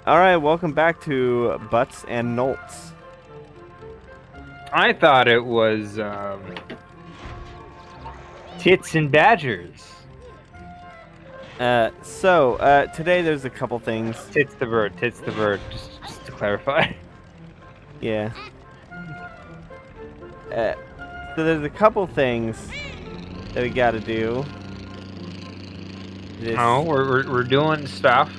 Alright, welcome back to Butts and Nolts. I thought it was tits and badgers. Today there's a couple things. Tits the bird, just to clarify. Yeah. So there's a couple things that we gotta do. Oh, we're doing stuff.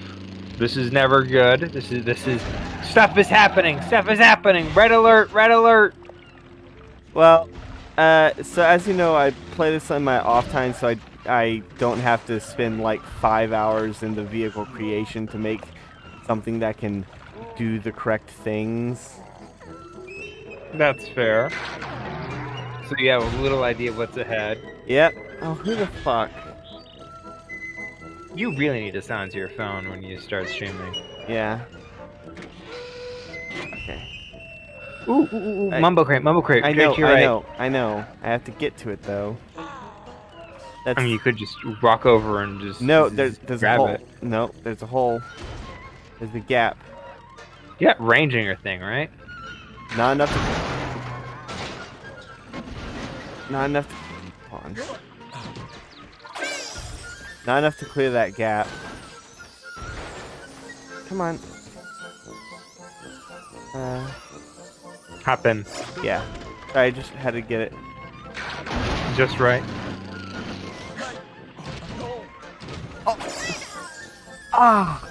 This is never good. This is stuff is happening. Stuff is happening. Red alert! Red alert! Well, so as you know, I play this on my off time, so I don't have to spend like 5 hours in the vehicle creation to make something that can do the correct things. That's fair. So you have a little idea what's ahead. Yep. Oh, who the fuck? You really need to silence your phone when you start streaming. Yeah. Okay. Ooh, Mumbo crate. I know, right. I know. I have to get to it though. That's... I mean, you could just walk over and just there's grab a hole. it. No, there's a hole. There's a gap. You got range in your thing, right? Not enough to... Not enough to... Hold on. Not enough to clear that gap. Come on. Hop in. Yeah. Sorry, I just had to get it. Just right. Ah!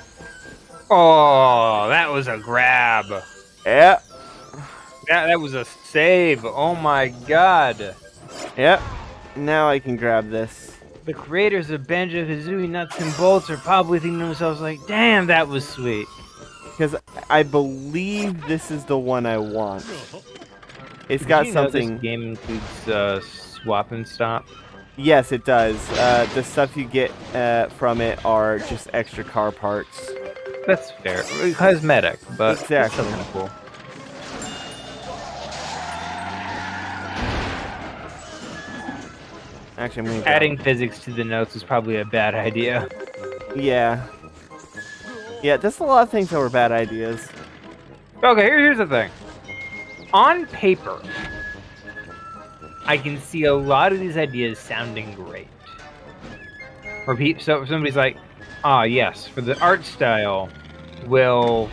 Oh, that was a grab. Yeah. That was a save. Oh my god. Yep. Now I can grab this. The creators of Banjo Kazooie Nuts and Bolts are probably thinking to themselves like, damn, that was sweet. Because I believe this is the one I want. It's Did got you know something... this game includes swap and stop? Yes, it does. The stuff you get from it are just extra car parts. That's fair. Cosmetic, but Exactly. it's still cool. Actually, I'm gonna Adding physics to the notes is probably a bad idea. Yeah. Yeah, there's a lot of things that were bad ideas. Okay, here's the thing. On paper, I can see a lot of these ideas sounding great. So somebody's like, yes, for the art style, we'll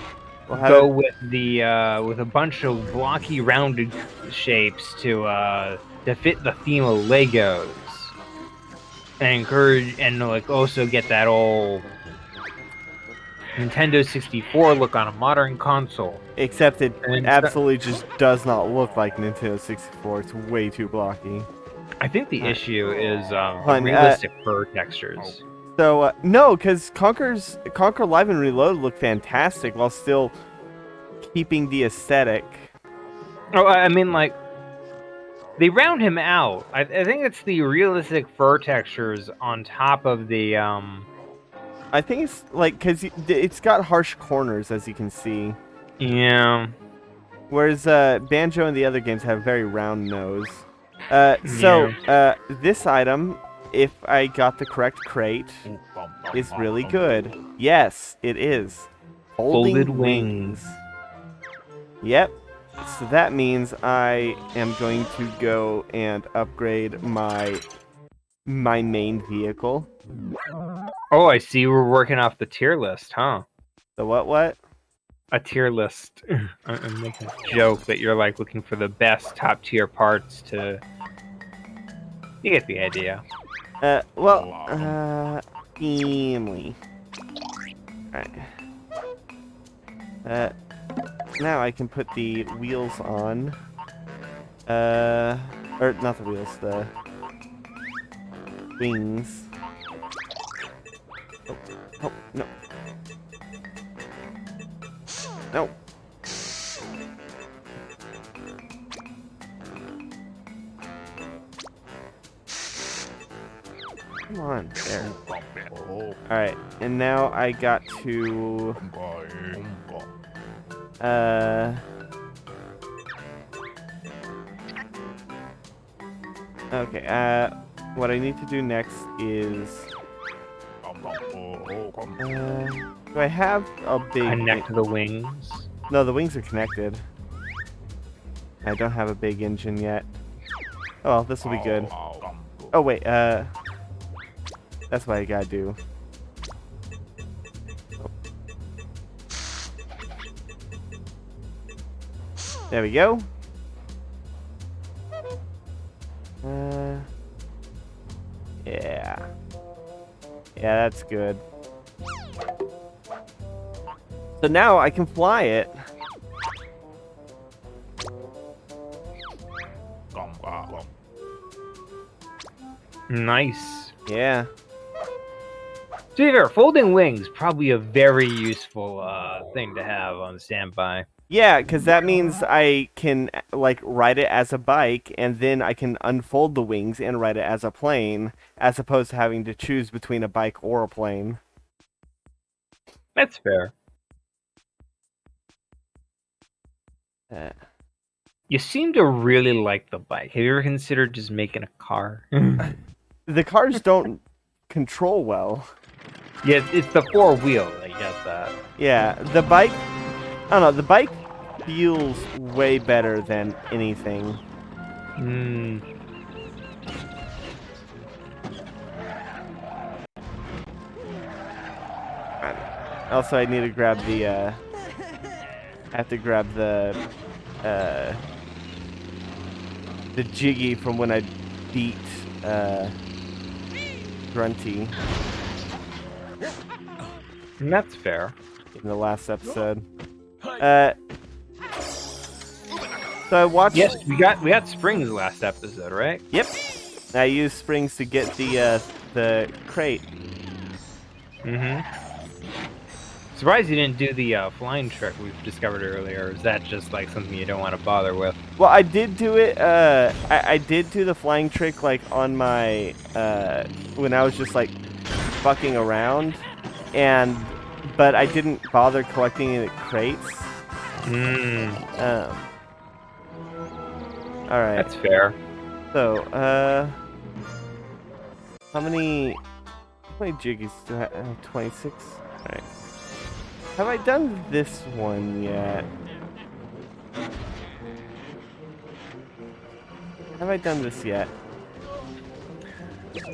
go with with a bunch of blocky, rounded shapes to fit the theme of Legos, and encourage and like also get that old Nintendo 64 look on a modern console. Except it absolutely just does not look like Nintendo 64. It's way too blocky. I think the issue is realistic fur textures. So, no, because Conquer Live and Reload look fantastic while still keeping the aesthetic. Oh, I mean, like, they round him out. I think it's the realistic fur textures on top of the, I think it's, like, because it's got harsh corners, as you can see. Yeah. Whereas Banjo and the other games have very round nose. This item, if I got the correct crate, is really good. Yes, it is. Folded wings. Yep. So that means I am going to go and upgrade my main vehicle. Oh, I see we're working off the tier list, huh? The what? A tier list. I'm making a joke that you're like looking for the best top tier parts to... You get the idea. Family. Alright. Now I can put the wheels on. Or not the wheels, the wings. Oh, no. No. Come on, there. Alright, and now I got to... Okay, what I need to do next is... Do I have a big Connect the wings. No, the wings are connected. I don't have a big engine yet. Oh, well, this will be good. Oh, wait, that's what I gotta do. There we go. Yeah. Yeah, that's good. So now I can fly it. Nice. Yeah. To be fair, folding wings probably a very useful thing to have on standby. Yeah, because that means I can, like, ride it as a bike, and then I can unfold the wings and ride it as a plane, as opposed to having to choose between a bike or a plane. That's fair. You seem to really like the bike. Have you ever considered just making a car? The cars don't control well. Yeah, it's the four wheel. I get that. Yeah, the bike, I don't know, the bike feels way better than anything. Also, I need to grab the, I have to grab the Jiggy from when I beat, Grunty. That's fair. In the last episode. So I watched... Yes, we got springs last episode, right? Yep. I used springs to get the crate. Surprised you didn't do the flying trick we've discovered earlier. Or is that just like something you don't want to bother with? Well, I did do it. I did do the flying trick like on my when I was just like fucking around, but I didn't bother collecting any crates. All right. That's fair. So, how many jiggies do I have? 26. All right. Have I done this one yet? Have I done this yet?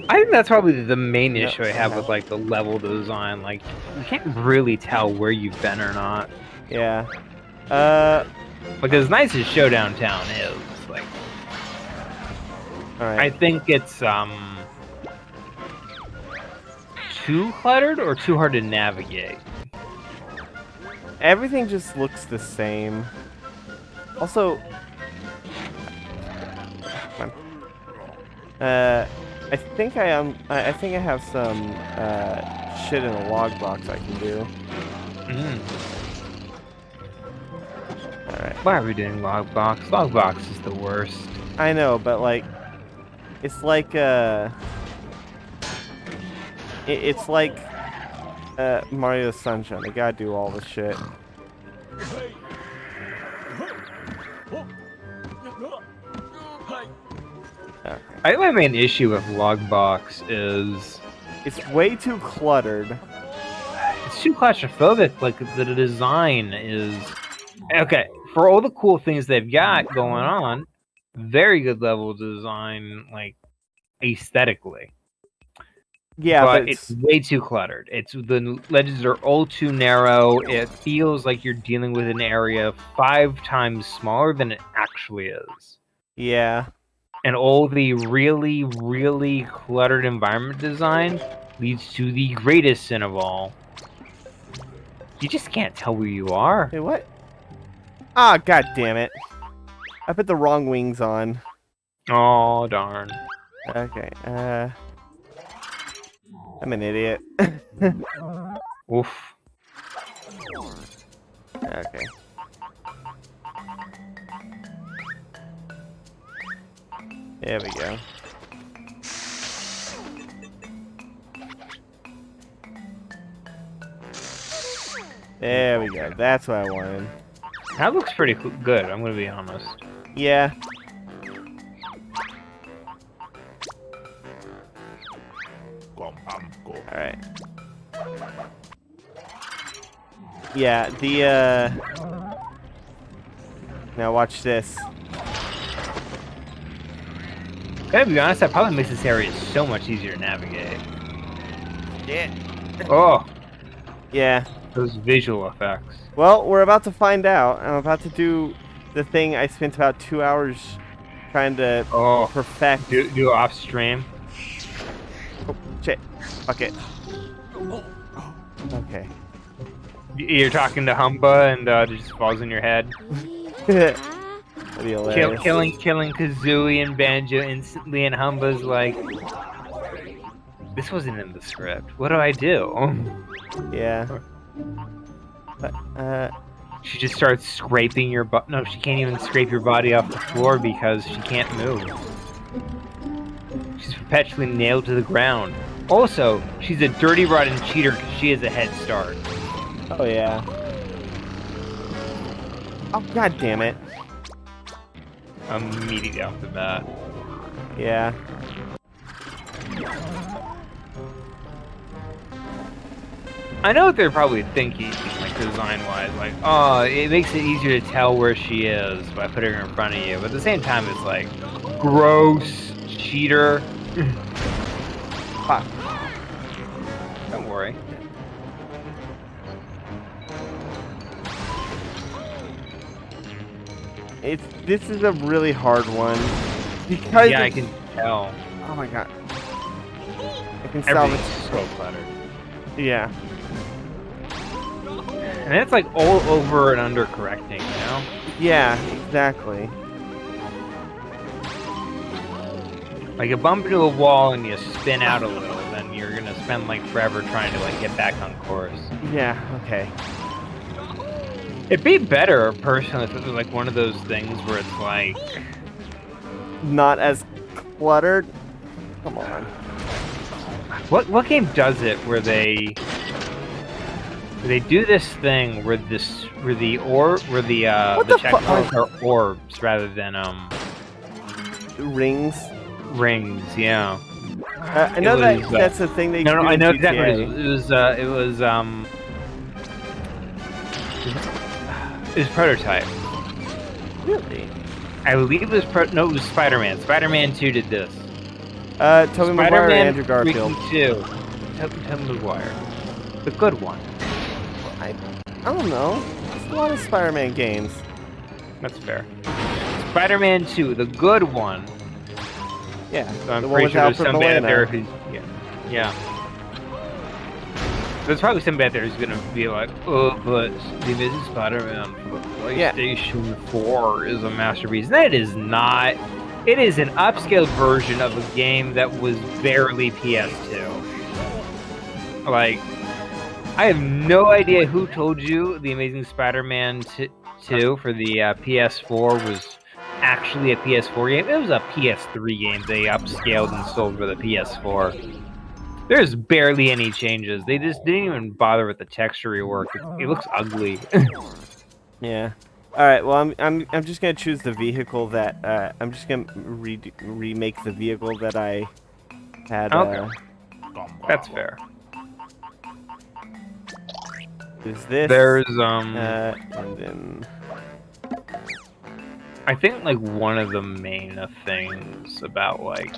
I think that's probably the main issue I have with like the level design. Like, you can't really tell where you've been or not. Yeah. Like, as nice as Showdown Town is, like, all right. I think it's too cluttered or too hard to navigate. Everything just looks the same. Also, come on. I think I think I have some shit in a log box I can do. All right. Why are we doing logbox? Logbox is the worst. I know, but like, it's like it's like Mario Sunshine. I gotta do all this shit. Okay. I think my main issue with logbox is It's way too cluttered. it's too claustrophobic. Like, the design is okay for all the cool things they've got going on. Very good level design, like aesthetically. Yeah, but it's way too cluttered. The ledges are all too narrow. It feels like you're dealing with an area 5 times smaller than it actually is. yeah. And all the really, really cluttered environment design leads to the greatest sin of all. You just can't tell where you are. Hey, what? Ah, god damn it. I put the wrong wings on. Oh, darn. Okay, I'm an idiot. Oof. Okay. There we go. There we go. That's what I wanted. That looks pretty good, I'm gonna be honest. Yeah. Alright. Yeah, now watch this. Gotta be honest, that probably makes this area so much easier to navigate. Yeah. Oh, Yeah. those visual effects. Well, we're about to find out. I'm about to do the thing I spent about 2 hours trying to perfect. Do off stream. Oh, shit. Fuck it. Okay. You're talking to Humba and it just falls in your head. That'd be hilarious. Killing Kazooie and Banjo instantly, and Humba's like, this wasn't in the script. What do I do? Yeah. She just starts scraping your butt. No, she can't even scrape your body off the floor because she can't move. She's perpetually nailed to the ground. Also, she's a dirty, rotten cheater because she has a head start. Oh, yeah. Oh, god damn it. Immediately off the bat. Yeah. I know what they're probably thinking, like design-wise, like, oh, it makes it easier to tell where she is by putting her in front of you. But at the same time, it's like, gross, cheater. Fuck. Don't worry. This is a really hard one because I can tell. Oh my god. I can salvage. Everything's so cluttered. Yeah. And it's like all over and under correcting, you know? Yeah, exactly. Like you bump into a wall and you spin out a little, then you're gonna spend like forever trying to like get back on course. Yeah, okay. It'd be better, personally, if it was like one of those things where it's like... Not as cluttered? Come on. What game does it where they do this thing where the checkpoints are orbs rather than rings? Rings, yeah. I know that's the thing they No, do I in know GTA. exactly what it was prototype. Really? I believe it was it was Spider-Man. Spider-Man 2 did this. Tobey Maguire and Andrew Garfield. 2. Tobey Maguire. The good one. I don't know. There's a lot of Spider-Man games. That's fair. Spider-Man 2, the good one. Yeah. So I'm pretty sure there's somebody out there who's... Yeah. There's probably somebody out there who's gonna be like, oh, but The Amazing Spider-Man for the PlayStation 4 is a masterpiece. That is not. It is an upscaled version of a game that was barely PS2. Like, I have no idea who told you The Amazing Spider-Man 2 for the PS4 was actually a PS4 game. It was a PS3 game they upscaled and sold for the PS4. There's barely any changes. They just didn't even bother with the texture rework. It looks ugly. Yeah. All right. Well, I'm just gonna choose the vehicle that I'm just gonna remake the vehicle that I had. Okay. That's fair. Is this? There's and then. I think like one of the main things about like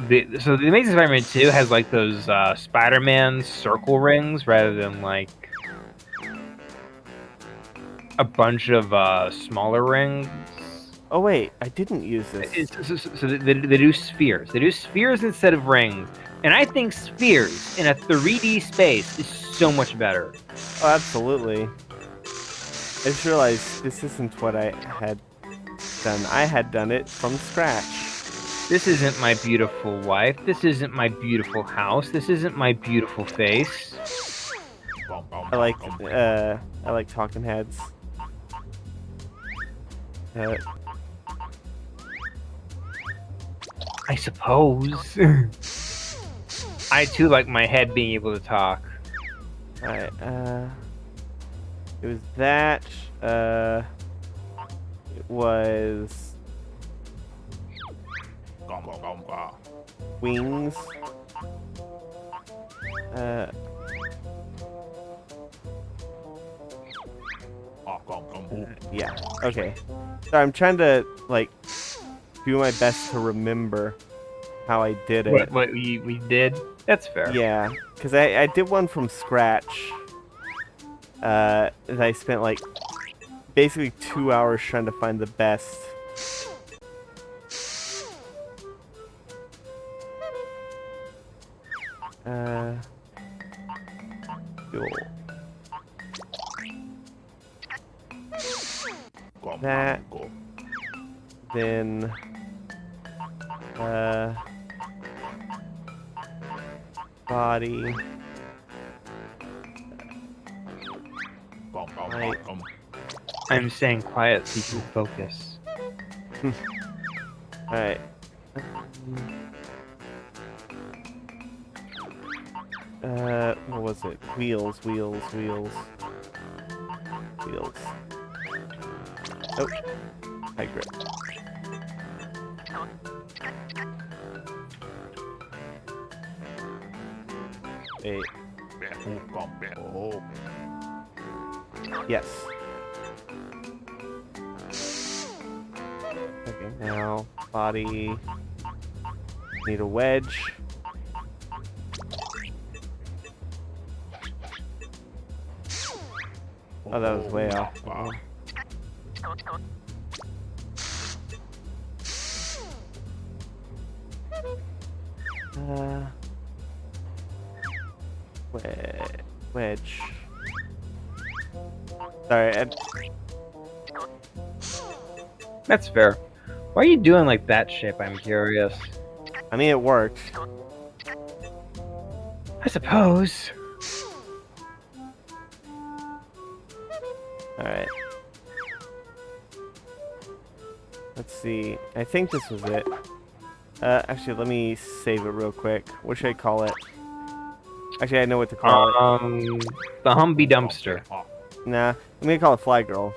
the Amazing Spider-Man 2 has like those Spider-Man circle rings rather than like a bunch of smaller rings. Oh wait, I didn't use this. So they do spheres. They do spheres instead of rings, and I think spheres in a 3D space is so much better. Oh, absolutely. I just realized this isn't what I had done. I had done it from scratch. This isn't my beautiful wife. This isn't my beautiful house. This isn't my beautiful face. I like talking heads. I suppose. I too like my head being able to talk. Alright, it was that, it was wings, Yeah. Okay. So I'm trying to like do my best to remember how I did it. What we did? That's fair. Yeah, because I did one from scratch. That I spent like basically 2 hours trying to find the best. Cool. That. Then. Body. Right. I'm staying quiet so you can focus. Alright. What was it? Wheels. Oh. High grip. Wait. Yes. Okay, now body. Need a wedge. Oh, that was way off. Wedge. Sorry, That's fair. Why are you doing like that shape? I'm curious. I mean, it worked. I suppose. Alright. Let's see. I think this was it. Actually, let me save it real quick. What should I call it? Actually, I know what to call it. The Humvee dumpster. Nah, I'm gonna call it Flygirl.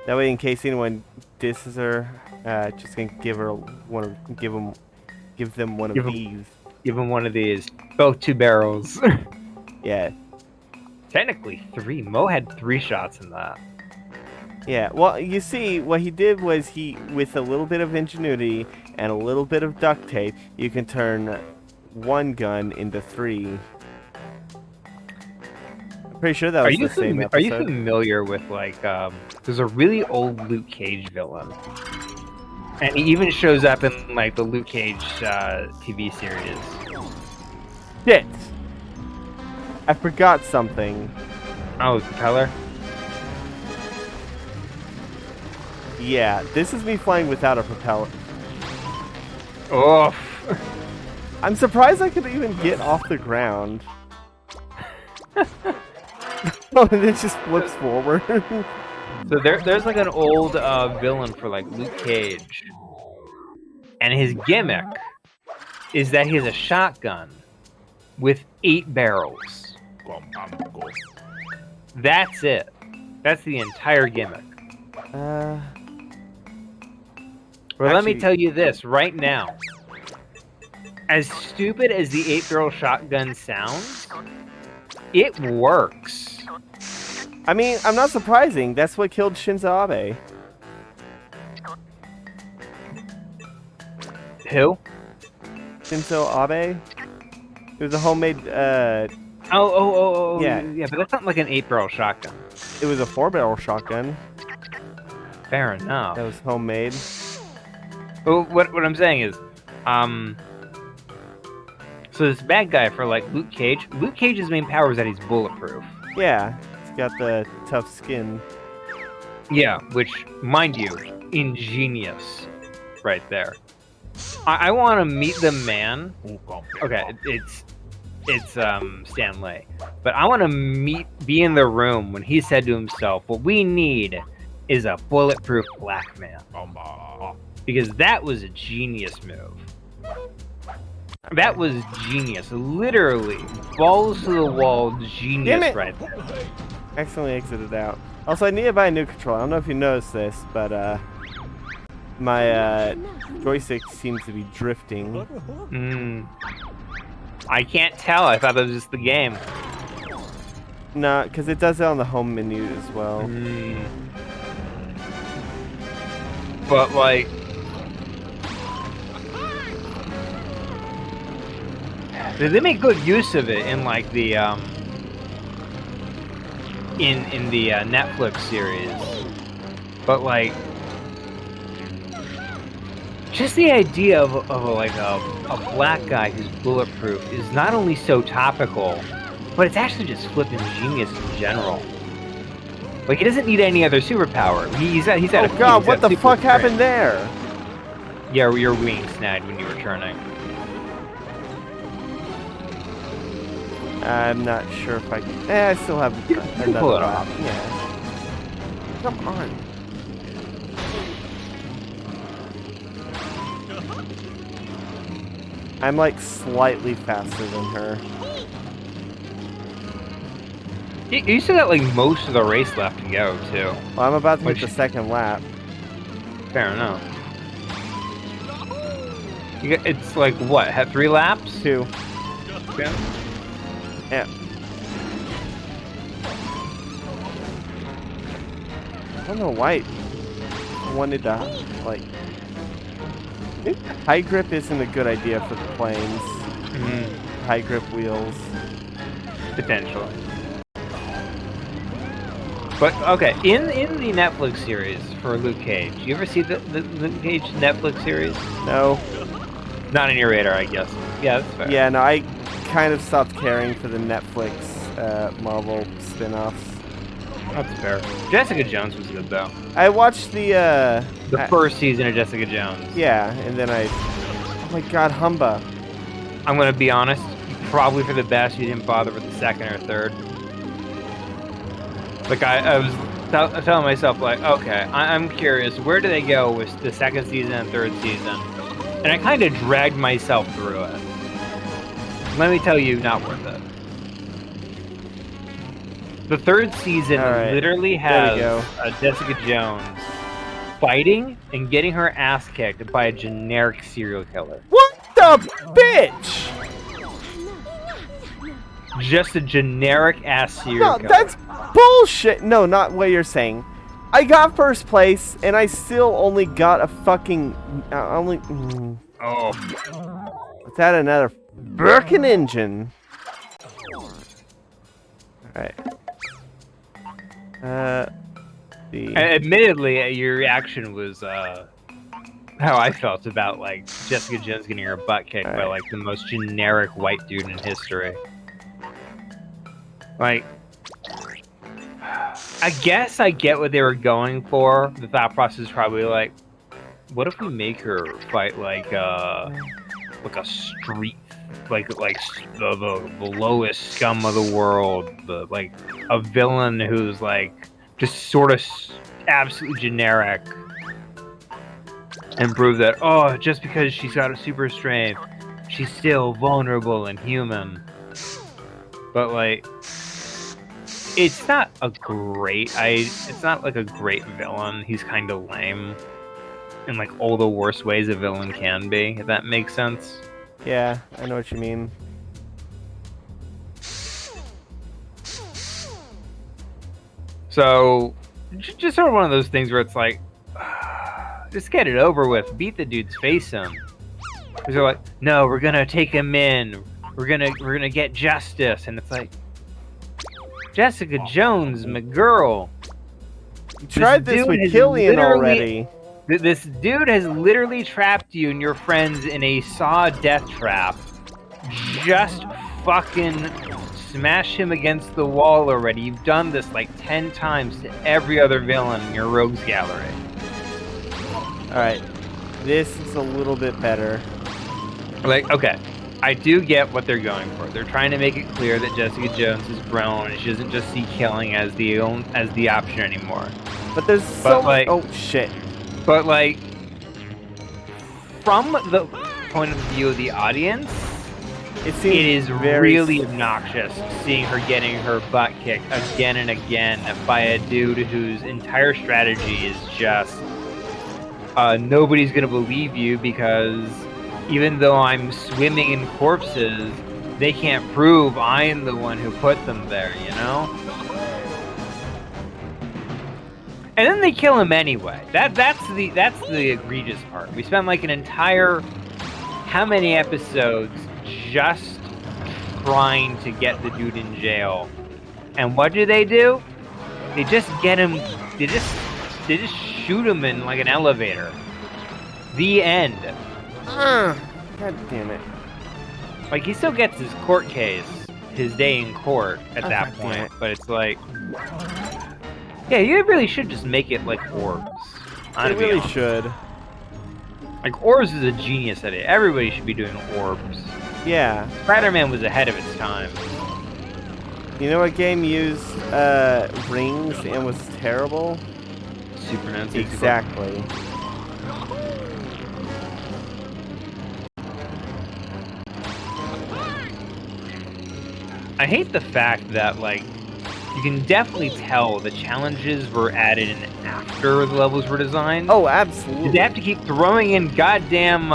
That way, in case anyone disses her, just gonna give them one of these. Give him one of these. Both 2 barrels. Yeah. Technically 3. Mo had 3 shots in that. Yeah. Well, you see, what he did was with a little bit of ingenuity and a little bit of duct tape, you can turn 1 gun into 3. Pretty sure that was the same episode. Are you familiar with, like, there's a really old Luke Cage villain. And he even shows up in, like, the Luke Cage TV series. Shit! I forgot something. Oh, the propeller? Yeah, this is me flying without a propeller. Oh! I'm surprised I could even get off the ground. Oh, and it just flips forward. So there's like an old villain for like Luke Cage, and his gimmick is that he has a shotgun with 8 barrels. That's it. That's the entire gimmick. Well, let me tell you this right now. As stupid as the 8-barrel shotgun sounds, it works. I mean, I'm not surprising. That's what killed Shinzo Abe. Who? Shinzo Abe? It was a homemade, Oh, Yeah. yeah, but that's not like an 8-barrel shotgun. It was a 4-barrel shotgun. Fair enough. That was homemade. Well, what I'm saying is, so this bad guy for like Luke Cage's main power is that he's bulletproof. Yeah, it's got the tough skin. Yeah, which, mind you, ingenious, right there. I want to meet the man. Okay, it's Stan Lee, but I want to be in the room when he said to himself, "What we need is a bulletproof black man," because that was a genius move. That was genius, literally balls to the wall genius right there. Accidentally exited out. Also, I need to buy a new controller. I don't know if you noticed this, but my joystick seems to be drifting. I can't tell. I thought it was just the game. No, because it does it on the home menu as well. But like, they make good use of it in like the in the Netflix series. But like, just the idea of a black guy who's bulletproof is not only so topical, but it's actually just flipping genius in general. Like, he doesn't need any other superpower. He's at Oh god, what the fuck happened there? Yeah, your wing snagged when you were turning. I'm not sure if I can. I still have another pull it lap. off. Yeah. Come on. I'm like slightly faster than her. You still got like most of the race left to go too. Well, I'm about to hit the second lap. Fair enough. It's like what? Had 3 laps? 2. Yeah. Yeah. I don't know why I wanted to like. I think high grip isn't a good idea for the planes. High grip wheels. Potentially. But okay, in the Netflix series for Luke Cage, you ever see the Luke Cage Netflix series? No. Not on your radar, I guess. Yeah, that's fair. Yeah, no, I kind of stopped caring for the Netflix Marvel spin-offs. That's fair. Jessica Jones was good though. I watched the first season of Jessica Jones. Yeah, and then oh my god, Humba. I'm gonna be honest, probably for the best you didn't bother with the second or third. Like I was telling myself like, okay, I'm curious, where do they go with the second season and third season? And I kind of dragged myself through it. Let me tell you, not worth it. The third season literally has Jessica Jones fighting and getting her ass kicked by a generic serial killer. What the bitch? Just a generic ass serial killer. No, that's bullshit. No, not what you're saying. I got first place, and I still only got a fucking Oh. Let's add another Birkin engine. Alright. Admittedly, your reaction was how I felt about like Jessica Jones getting her butt kicked by like the most generic white dude in history. Like, I guess I get what they were going for. The thought process is probably like, what if we make her fight like a street, like the lowest scum of the world, like a villain who's like just sort of absolutely generic, and prove that just because she's got a super strength, she's still vulnerable and human. But like, it's not a great it's not like a great villain. He's kind of lame in like all the worst ways a villain can be, if that makes sense. Yeah, I know what you mean. So just sort of one of those things where it's like, just get it over with, beat the dude's face in. Because they're like, no, we're gonna take him in, we're gonna get justice, and it's like, Jessica Jones, my girl. You tried this with Killian already. This dude has literally trapped you and your friends in a Saw death trap. Just fucking smash him against the wall already. You've done this like 10 times to every other villain in your rogues gallery. Alright. This is a little bit better. Like, okay. I do get what they're going for. They're trying to make it clear that Jessica Jones is grown and she doesn't just see killing as the option anymore. But there's so much. Oh shit. But like, from the point of view of the audience, it is really obnoxious seeing her getting her butt kicked again and again by a dude whose entire strategy is just nobody's gonna believe you because even though I'm swimming in corpses, they can't prove I'm the one who put them there, you know? And then they kill him anyway. That's the egregious part. We spent like an entire how many episodes just trying to get the dude in jail. And what do? They just get him they just shoot him in like an elevator. The end. God damn it. Like he still gets his court case, his day in court at that point, but it's like yeah, you really should just make it like Orbs. You really should. Like, Orbs is a genius at it. Everybody should be doing Orbs. Yeah. Spider-Man was ahead of its time. You know what game used rings and was terrible? Super Nintendo. Exactly. I hate the fact that, like, you can definitely tell the challenges were added in after the levels were designed. Oh, absolutely. They have to keep throwing in goddamn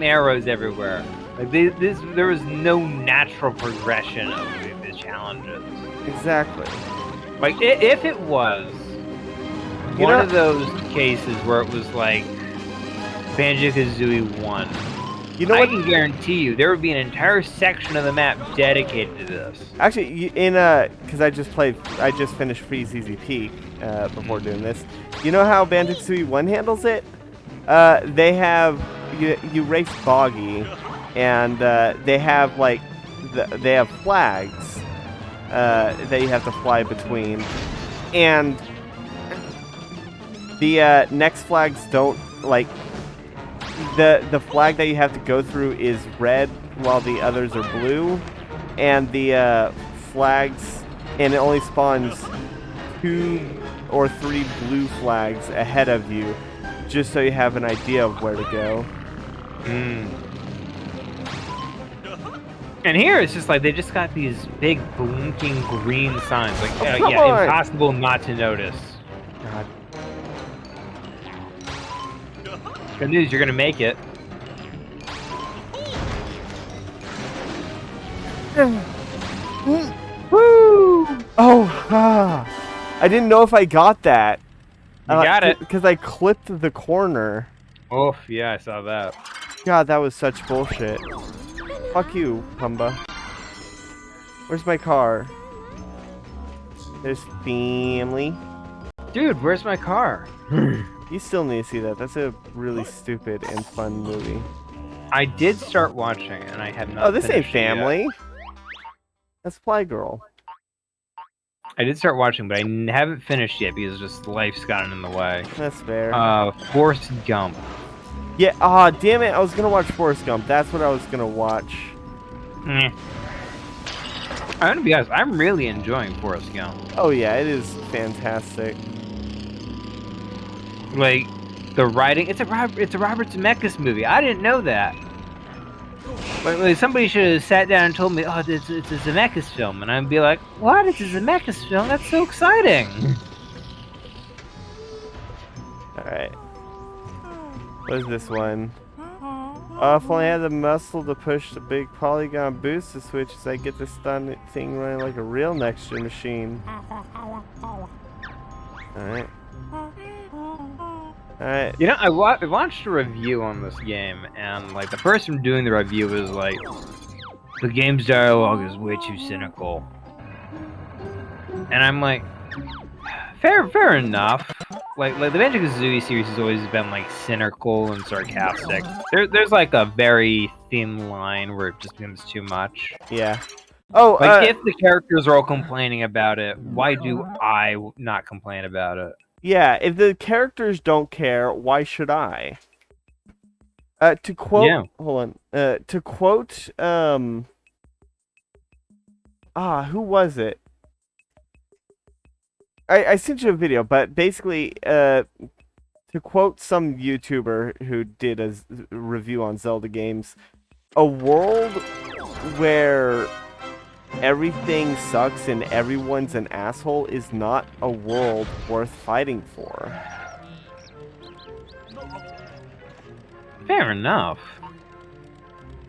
arrows everywhere. Like there was no natural progression of the challenges. Exactly. Like if it was one of those cases where it was like Banjo Kazooie 1. You know I what? can guarantee you there would be an entire section of the map dedicated to this. Actually, because I just finished Freeze Easy Peak before doing this. You know how Banjo Kazooie 1 handles it? They have you race Boggy, and they have like they have flags that you have to fly between, and the next flags don't like. The flag that you have to go through is red while the others are blue, and the flags, and it only spawns 2 or 3 blue flags ahead of you, just so you have an idea of where to go. And here it's just like they just got these big blinking green signs, like yeah, impossible not to notice. God. Good news, you're gonna make it. Woo! Oh, I didn't know if I got that. You got it. Because I clipped the corner. Oh, yeah, I saw that. God, that was such bullshit. Fuck you, Pumba. Where's my car? There's family. Dude, where's my car? You still need to see that. That's a really stupid and fun movie. I did start watching, and I have not. Oh, this ain't finished family. yet. That's Flygirl. I did start watching, but I haven't finished yet because just life's gotten in the way. That's fair. Forrest Gump. Yeah, damn it. I was gonna watch Forrest Gump. That's what I was gonna watch. I'm gonna be honest, I'm really enjoying Forrest Gump. Oh yeah, it is fantastic. Like, the writing, it's a Robert Zemeckis movie. I didn't know that. Like, somebody should have sat down and told me, oh, it's a Zemeckis film, and I'd be like, what? It's a Zemeckis film? That's so exciting. Alright. What is this one? Oh, if only I had the muscle to push the big polygon booster switches, I get this thing running like a real next-gen machine. Alright. Alright. You know, I watched a review on this game, and like the person doing the review was like, the game's dialogue is way too cynical. And I'm like, fair enough. Like the Banjo Kazooie series has always been like cynical and sarcastic. There's like a very thin line where it just becomes too much. Yeah. Oh, like if the characters are all complaining about it, why do I not complain about it? Yeah, if the characters don't care, why should I? To quote, yeah. Hold on. To quote, who was it? I sent you a video, but basically, to quote some YouTuber who did a review on Zelda games, a world where everything sucks and everyone's an asshole is not a world worth fighting for. Fair enough.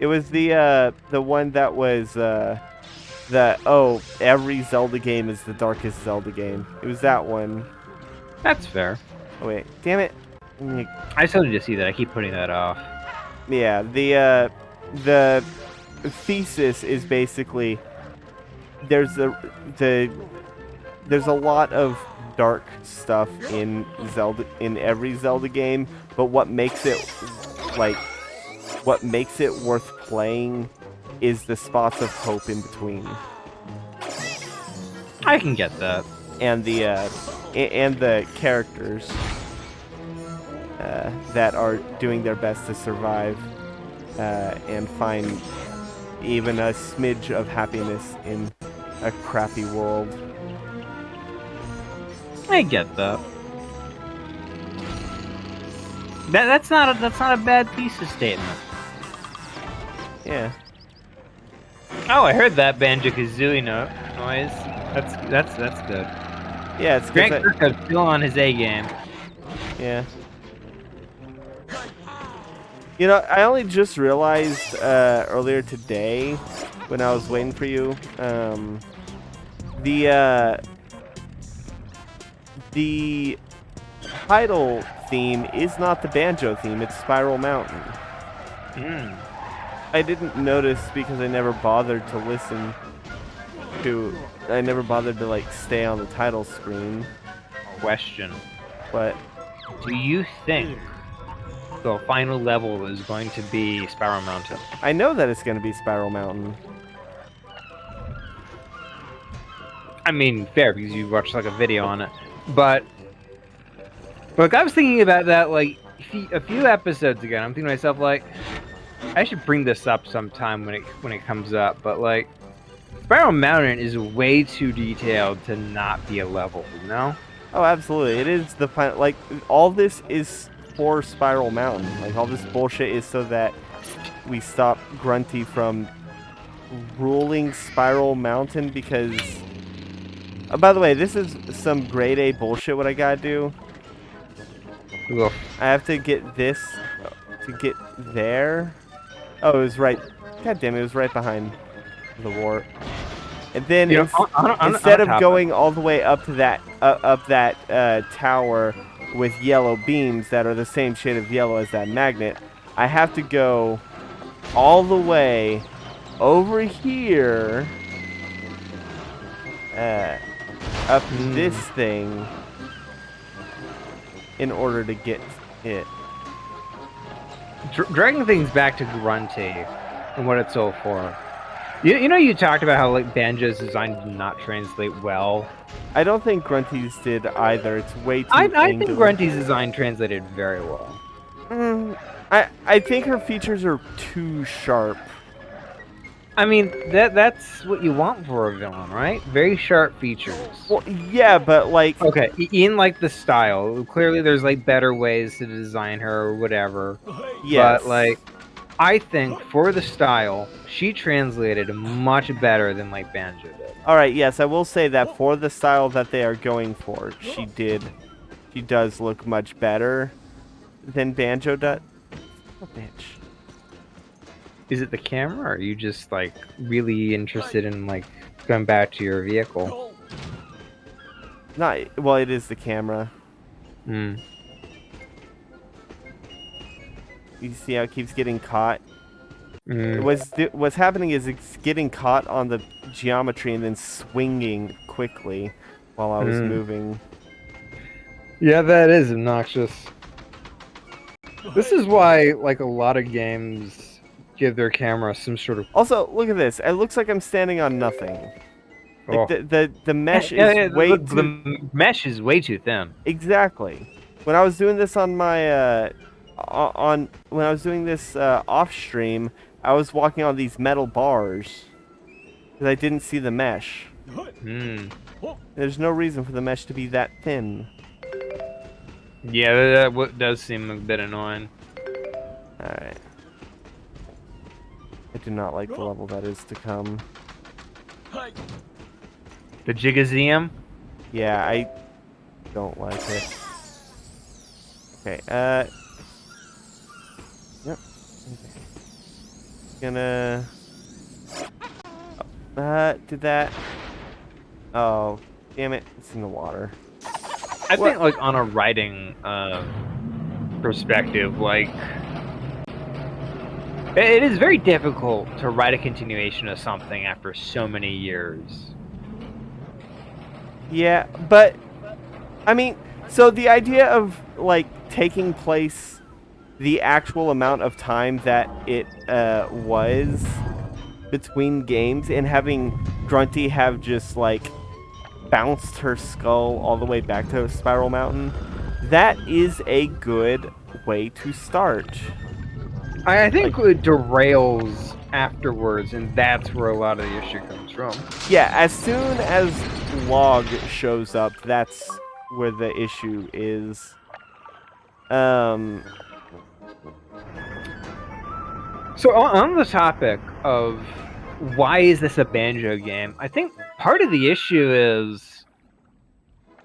It was the one that was every Zelda game is the darkest Zelda game. It was that one. That's fair. Oh wait, damn it. I still need to see that. I keep putting that off. Yeah, the thesis is basically there's there's a lot of dark stuff in every Zelda game, but what makes it worth playing is the spots of hope in between. I can get that. And the characters that are doing their best to survive and find even a smidge of happiness in a crappy world. I get that. That's not a bad thesis statement. Yeah. Oh, I heard that Banjo Kazooie noise. That's good. Yeah, it's Grant good. Kirkhope's still on his A game. Yeah. You know, I only just realized earlier today, when I was waiting for you, the title theme is not the Banjo theme; it's Spiral Mountain. Hmm. I didn't notice because I never bothered to listen to. I never bothered to like stay on the title screen. Question: But do you think the final level is going to be Spiral Mountain? I know that it's going to be Spiral Mountain. I mean, fair, because you watched like a video on it. But look, I was thinking about that like a few episodes ago. And I'm thinking to myself like, I should bring this up sometime when it comes up. But like, Spiral Mountain is way too detailed to not be a level, you know? Oh, absolutely. It is the final. Like, all this is for Spiral Mountain. Like, all this bullshit is so that we stop Grunty from ruling Spiral Mountain because... by the way, this is some grade A bullshit what I gotta do. Ugh. I have to get this to get there. Oh, it was right... God damn it, it was right behind the warp. And then instead of going all the way up to that tower with yellow beams that are the same shade of yellow as that magnet, I have to go all the way over here up this thing in order to get it. Dragging things back to Grunty and what it's all for. You know, you talked about how like Banjo's design did not translate well. I don't think Grunty's did either. It's way too I think Grunty's design translated very well. I think her features are too sharp. I mean, that's what you want for a villain, right? Very sharp features. Well, yeah, but like... Okay, in like the style, clearly there's like better ways to design her or whatever. Yes. But like, I think for the style, she translated much better than like Banjo did. Alright, yes, I will say that for the style that they are going for, she does look much better than Banjo does. Oh, bitch. Is it the camera, or are you just like really interested in like going back to your vehicle? Well, it is the camera. Hmm. You see how it keeps getting caught? What's happening is it's getting caught on the geometry and then swinging quickly while I was moving. Yeah, that is obnoxious. This is why like a lot of games give their camera some sort of... Also, look at this. It looks like I'm standing on nothing. Like the mesh is the mesh is way too thin. Exactly. When I was doing this on my when I was doing this off stream, I was walking on these metal bars because I didn't see the mesh. There's no reason for the mesh to be that thin. Yeah, that does seem a bit annoying. Alright. I do not like the level that is to come. The Jigazeum? Yeah, I don't like it. Okay, yep. Okay. Gonna... did that... Oh, damn it. It's in the water. I think, like, on a writing perspective, like, it is very difficult to write a continuation of something after so many years. Yeah, but, I mean, so the idea of, like, taking place the actual amount of time that it was between games and having Grunty have just, like, bounced her skull all the way back to Spiral Mountain, that is a good way to start. I think it derails afterwards, and that's where a lot of the issue comes from. Yeah, as soon as Log shows up, that's where the issue is. So on the topic of why is this a Banjo game, I think part of the issue is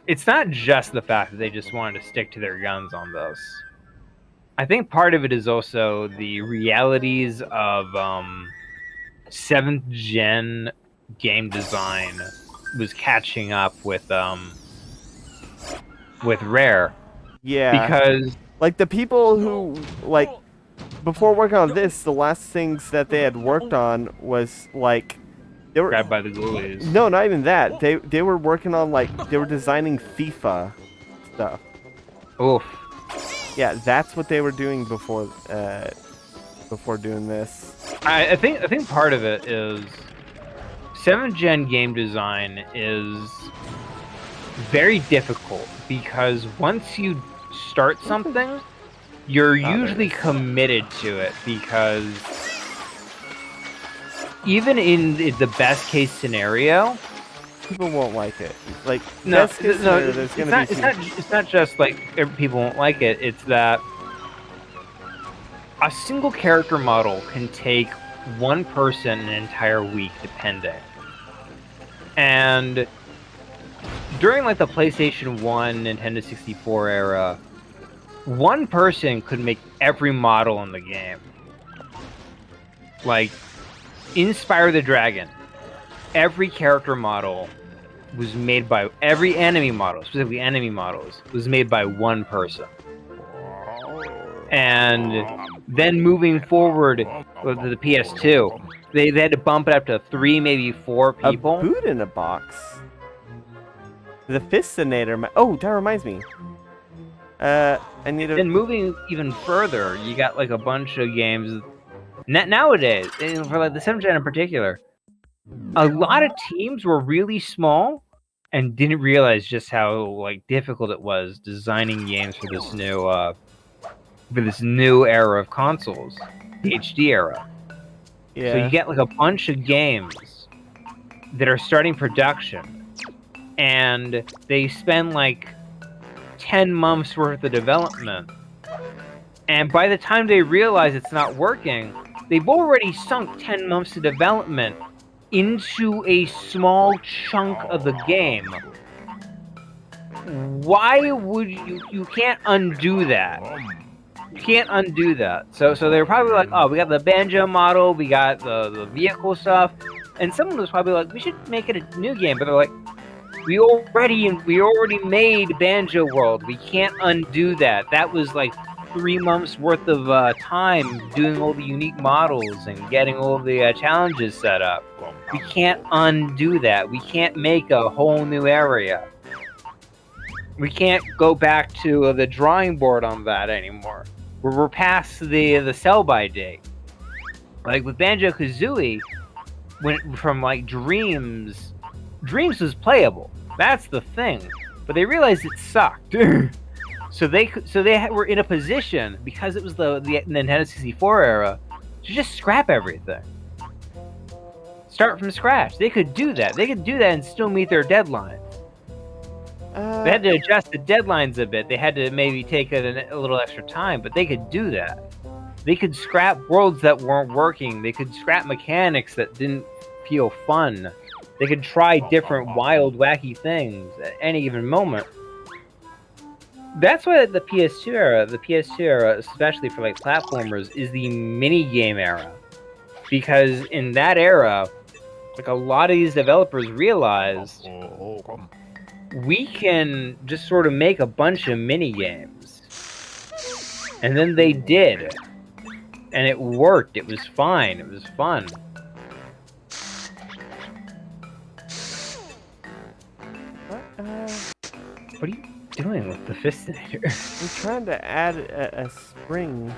it's not just the fact that they just wanted to stick to their guns on this. I think part of it is also the realities of 7th gen game design was catching up with Rare. Yeah. Because like the people who like before working on this, the last things that they had worked on was like they were grabbed by the ghoulies. No, not even that. They were working on like they were designing FIFA stuff. Oof. Yeah, that's what they were doing before doing this. I think part of it is 7th gen game design is very difficult because once you start something, you're usually committed to it, because even in the best case scenario, people won't like it. Like no, best case scenario, there's gonna be it's not just like people won't like it. It's that a single character model can take one person an entire week, depending. And during like the PlayStation 1, Nintendo 64 era, one person could make every model in the game. Like, in Spyro the Dragon, every character model was made by... every enemy model, specifically enemy models, was made by one person. And then moving forward with the PS2, they had to bump it up to 3, maybe 4 people. A boot in a box. The Fistinator. Oh, that reminds me. I need to... Then moving even further, you got like a bunch of games. Nowadays, for like the 7th gen in particular, a lot of teams were really small and didn't realize just how like difficult it was designing games for this new era of consoles, the HD era. Yeah. So you get like a bunch of games that are starting production, and they spend like 10 months worth of development, and by the time they realize it's not working, they've already sunk 10 months of development into a small chunk of the game. Why would you can't undo that. You can't undo that. So they're probably like, oh, we got the Banjo model, we got the vehicle stuff, and someone was probably like, we should make it a new game, but they're like, we already made Banjo World. We can't undo that. That was like 3 months worth of time doing all the unique models and getting all the challenges set up. We can't undo that. We can't make a whole new area. We can't go back to the drawing board on that anymore. We're past the sell-by date. Like with Banjo Kazooie, from like Dreams was playable. That's the thing. But they realized it sucked. So they were in a position, because it was the Nintendo 64 era, to just scrap everything. Start from scratch. They could do that. They could do that and still meet their deadlines. They had to adjust the deadlines a bit. They had to maybe take a little extra time, but they could do that. They could scrap worlds that weren't working. They could scrap mechanics that didn't feel fun. They could try different wild, wacky things at any given moment. That's why the PS2 era, especially for like platformers, is the mini game era. because in that era, like a lot of these developers realized we can just sort of make a bunch of mini games, and then they did, and it worked. It was fine. It was fun. What are you doing with the Fistinator? I'm trying to add a spring.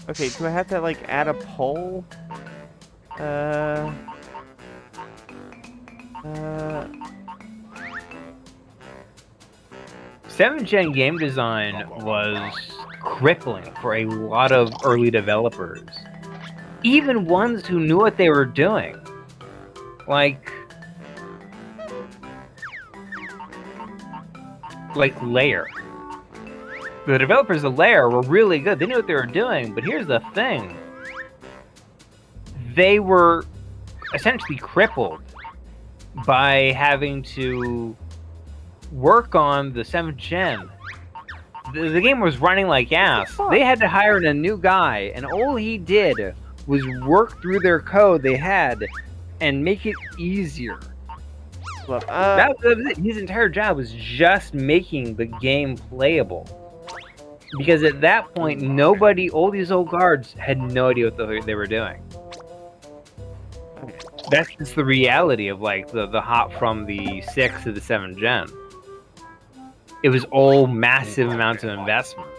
Okay, do I have to like add a pole? 7th Gen game design was crippling for a lot of early developers. Even ones who knew what they were doing. Like Layer. The developers of Layer were really good. They knew what they were doing, but here's the thing. They were essentially crippled by having to work on the 7th Gen. The game was running like ass. They had to hire a new guy, and all he did was work through their code they had and make it easier. Look, That was it. His entire job was just making the game playable. Because at that point, all these old guards had no idea what they were doing. That's just the reality of like the hop from the 6th to the 7th Gen. It was all massive amounts of investment.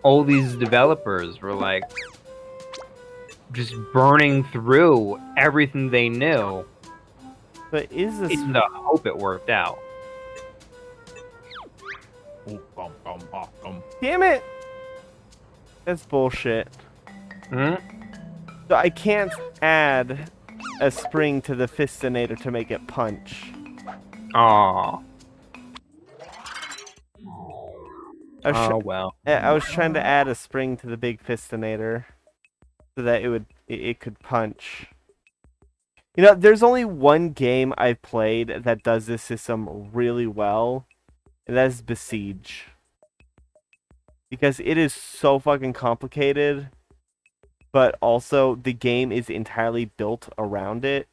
All these developers were like just burning through everything they knew. But is this In the hope it worked out. Damn it! That's bullshit. Hmm? So I can't add a spring to the Fistinator to make it punch. Aww. I was, Well. I was trying to add a spring to the big Fistinator so that it could punch. You know, there's only one game I've played that does this system really well, and that is Besiege. Because it is so fucking complicated, but also the game is entirely built around it.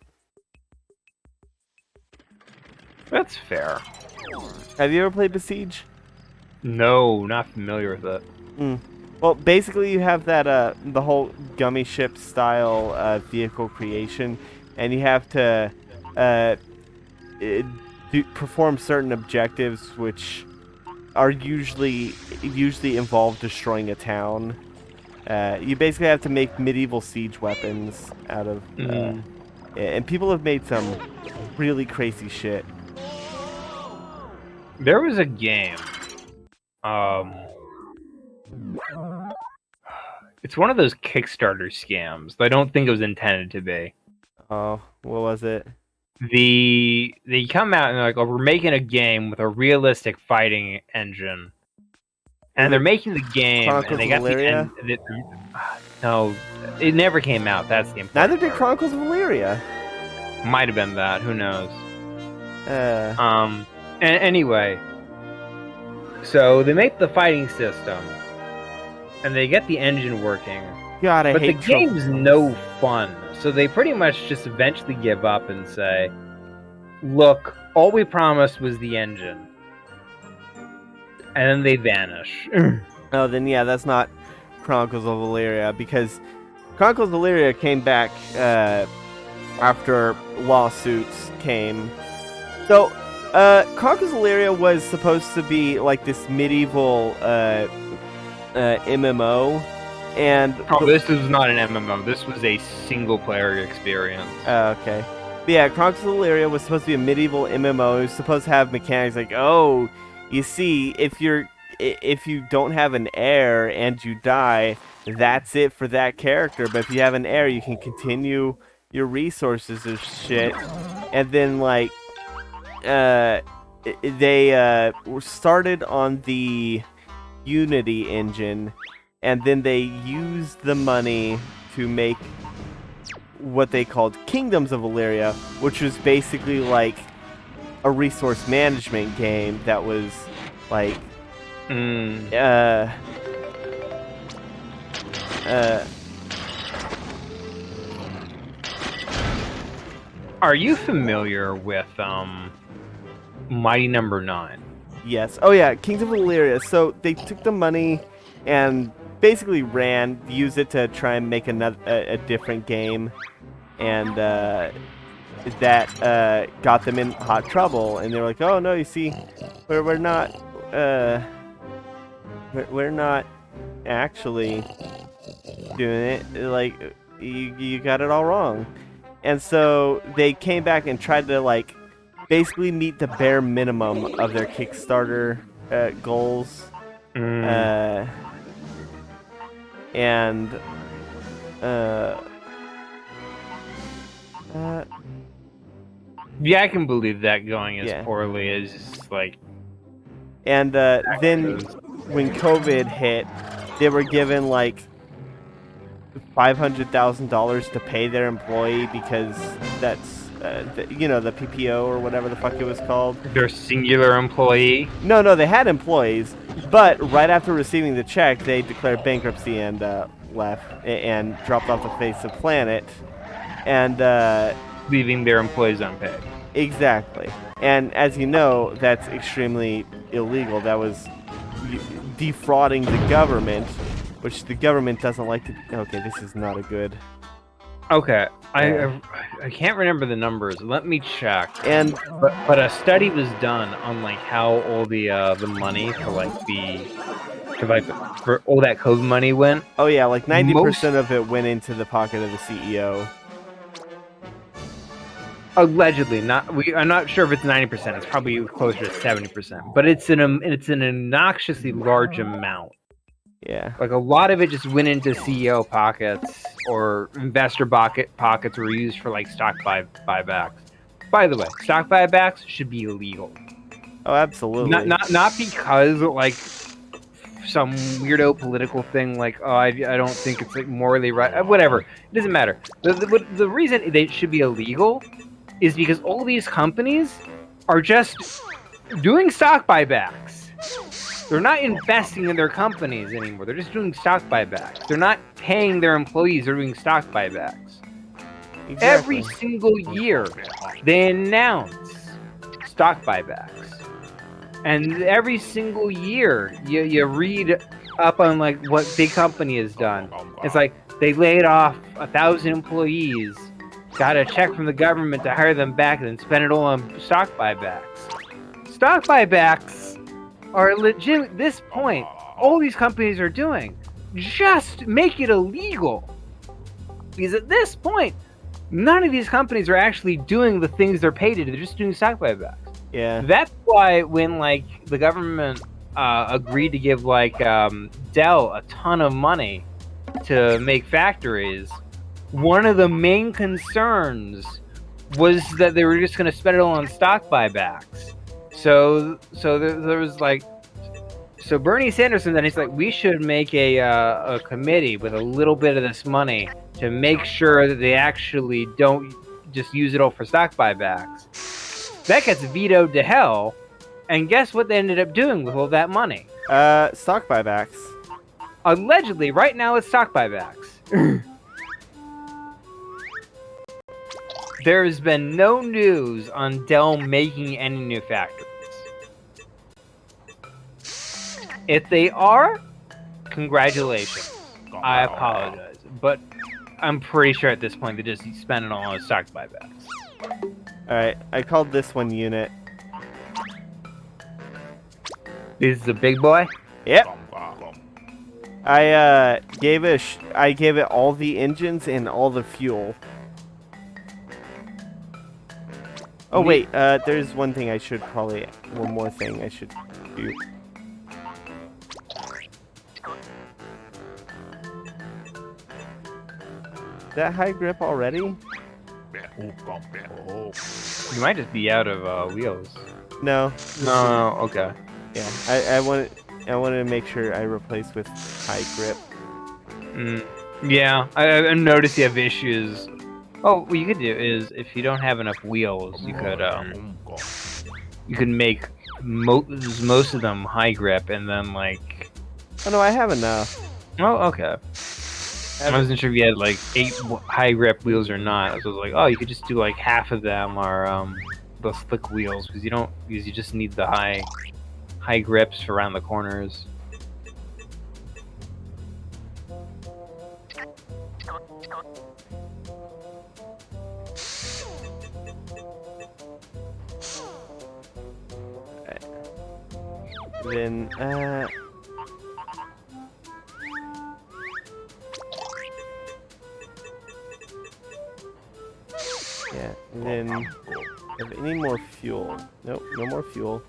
That's fair. Have you ever played Besiege? No, not familiar with it. Well, basically you have that the whole gummy ship style vehicle creation, and you have to perform certain objectives which are usually involve destroying a town. You basically have to make medieval siege weapons out of and people have made some really crazy shit. There was a game. It's one of those Kickstarter scams that I don't think it was intended to be. Oh, what was it? They come out and they're like, "Oh, we're making a game with a realistic fighting engine," and they're making the game, Chronicles and they got of Valyria? No, it never came out. That's the important Neither did part. Chronicles of Valyria. Might have been that. Who knows? Anyway, So they make the fighting system, and they get the engine working. God, I But the hate game's no fun. So they pretty much just eventually give up and say, look, all we promised was the engine. And then they vanish. Oh, then yeah, that's not Chronicles of Valyria, because Chronicles of Valyria came back after lawsuits came. So, Chronicles of Valyria was supposed to be like this medieval MMO. And this was not an MMO. This was a single-player experience. Okay. But yeah, Chronicles of Valyria was supposed to be a medieval MMO. It was supposed to have mechanics like, oh, you see, if you don't have an heir and you die, that's it for that character. But if you have an heir, you can continue your resources and shit. And then like, they were started on the Unity engine. And then they used the money to make what they called Kingdoms of Valyria, which was basically like a resource management game that was like Are you familiar with Mighty Number 9? Yes. Oh yeah, Kings of Illyria. So they took the money and basically used it to try and make a different game, and that got them in hot trouble. And they were like, "Oh no, you see, we're not we're not actually doing it. Like you got it all wrong." And so they came back and tried to like basically meet the bare minimum of their Kickstarter goals. And yeah, I can believe that going as Yeah. poorly as just like. And then when COVID hit, they were given like $500,000 to pay their employee because that's the PPO or whatever the fuck it was called. Their singular employee? No, they had employees, but right after receiving the check, they declared bankruptcy and left and dropped off the face of the planet, and leaving their employees unpaid. Exactly. And as you know, that's extremely illegal. That was defrauding the government, which the government doesn't like to. Okay, this is not a good. Okay, I can't remember the numbers. Let me check. And but a study was done on like how all the money for for all that COVID money went. Oh yeah, like 90% of it went into the pocket of the CEO. Allegedly, I'm not sure if it's 90%. It's probably closer to 70%. But it's an obnoxiously large amount. Yeah. Like a lot of it just went into CEO pockets or investor pockets were used for like stock buybacks. By the way, stock buybacks should be illegal. Oh, absolutely. Not because like some weirdo political thing like I don't think it's like morally right. Whatever. It doesn't matter. The reason they should be illegal is because all these companies are just doing stock buybacks. They're not investing in their companies anymore. They're just doing stock buybacks. They're not paying their employees. They're doing stock buybacks. Exactly. Every single year, they announce stock buybacks. And every single year, you read up on like what big company has done. It's like they laid off 1,000 employees, got a check from the government to hire them back, and then spent it all on stock buybacks. Stock buybacks are legit at this point. All these companies are doing, just make it illegal. Because at this point, none of these companies are actually doing the things they're paid to do. They're just doing stock buybacks. Yeah. That's why when like the government agreed to give like Dell a ton of money to make factories, one of the main concerns was that they were just going to spend it all on stock buybacks. So there was like, so Bernie Sanders, and then he's like, we should make a committee with a little bit of this money to make sure that they actually don't just use it all for stock buybacks. That gets vetoed to hell, and guess what they ended up doing with all that money? Stock buybacks. Allegedly, right now it's stock buybacks. There has been no news on Dell making any new factories. If they are, congratulations. I apologize. But I'm pretty sure at this point they just spend it all on stock buybacks. Alright, I called this one unit. This is a big boy? Yep. I gave it all the engines and all the fuel. Oh wait, there's one thing I should probably, one more thing I should do. Is that high grip already? You might just be out of wheels. No. No, okay. Yeah, I wanted to make sure I replaced with high grip. Yeah, I noticed you have issues. Oh, what you could do is, if you don't have enough wheels, you could make most of them high grip, and then like. Oh no, I have enough. Oh, okay. I wasn't sure if you had like 8 high grip wheels or not. So I was like, oh, you could just do like half of them are those slick wheels because you just need the high grips for around the corners. Then, yeah, and then have any more fuel? Nope, no more fuel.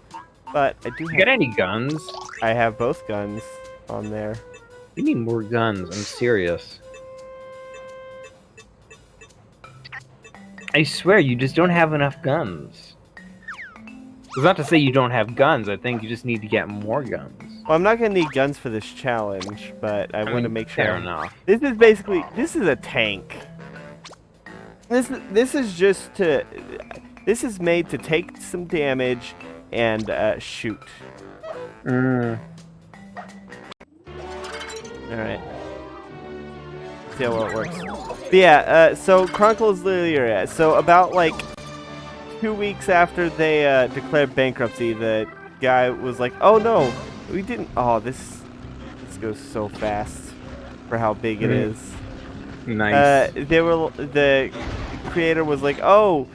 But I do You got have. any guns? I have both guns on there. You need more guns. I'm serious. I swear, you just don't have enough guns. It's not to say you don't have guns. I think you just need to get more guns. Well, I'm not gonna need guns for this challenge, but I want to make sure. Fair enough. This is a tank. This is just to. This is made to take some damage and shoot. Mm. All right. See how well it works. But yeah. So Chronicles Lyria. So about like 2 weeks after they declared bankruptcy, the guy was like, "Oh no, we didn't. Oh, this goes so fast for how big it is." Nice. The creator was like, "Oh,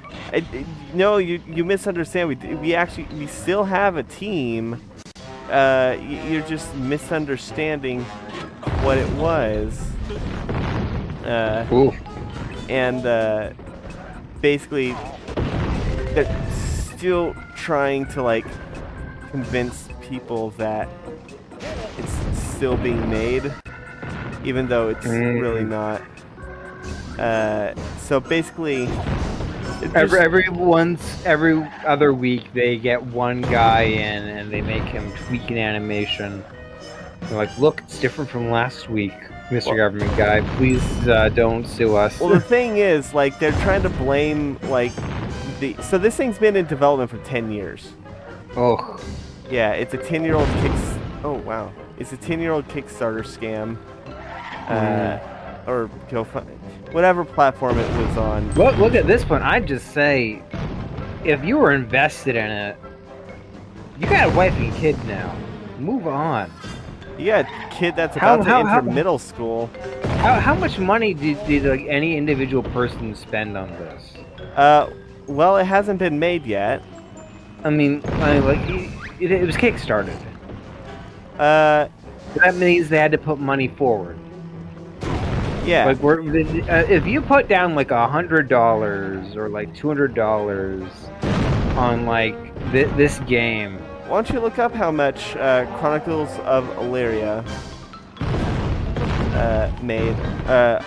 no, you misunderstand. We still have a team. You're just misunderstanding what it was." Ooh. And basically, they're still trying to like convince people that it's still being made, even though it's really not. So basically, every other week they get one guy in and they make him tweak an animation. They're like, look, it's different from last week, Mr. Government Guy. Please don't sue us. Well, the thing is, like, they're trying to blame like so this thing's been in development for 10 years. Oh. Yeah, it's a 10-year-old Oh wow, it's a 10-year-old Kickstarter scam. Or whatever platform it was on. Look at this one. I'd just say, if you were invested in it, you got a wife and kid now. Move on. You got a kid that's about to enter middle school. How much money did like any individual person spend on this? Well, it hasn't been made yet. I mean, like it was kickstarted. That means they had to put money forward. Yeah. Like if you put down like $100 or like $200 on like this game. Why don't you look up how much Chronicles of Illyria made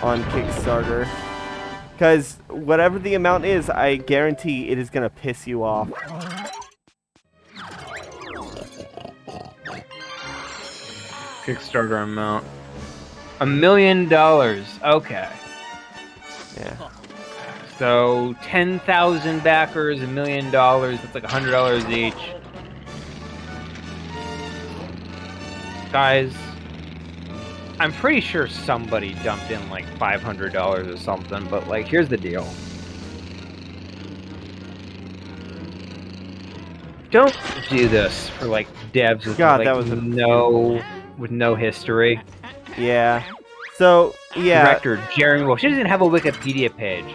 on Kickstarter? Because whatever the amount is, I guarantee it is gonna piss you off. Kickstarter amount. $1 million. Okay. Yeah. So 10,000 backers, $1 million. That's like $100 each. Guys, I'm pretty sure somebody dumped in like $500 or something. But like, here's the deal. Don't do this for like devs with God, like that was no history. Yeah. So, yeah. Director Jeremy Wolf. She doesn't have a Wikipedia page.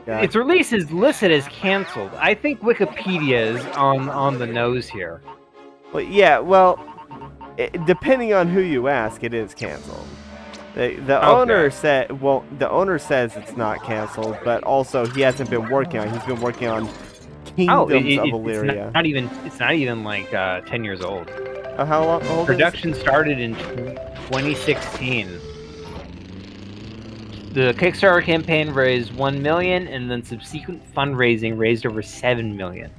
God. Its release is listed as canceled. I think Wikipedia is on the nose here. Well, yeah. Well, depending on who you ask, it is canceled. The owner said, well, the owner says it's not canceled, but also he hasn't been working on it. He's been working on Kingdoms of Illyria. It's not even like 10 years old. How long? Production started in 2016. The Kickstarter campaign raised $1 million, and then subsequent fundraising raised over $7 million.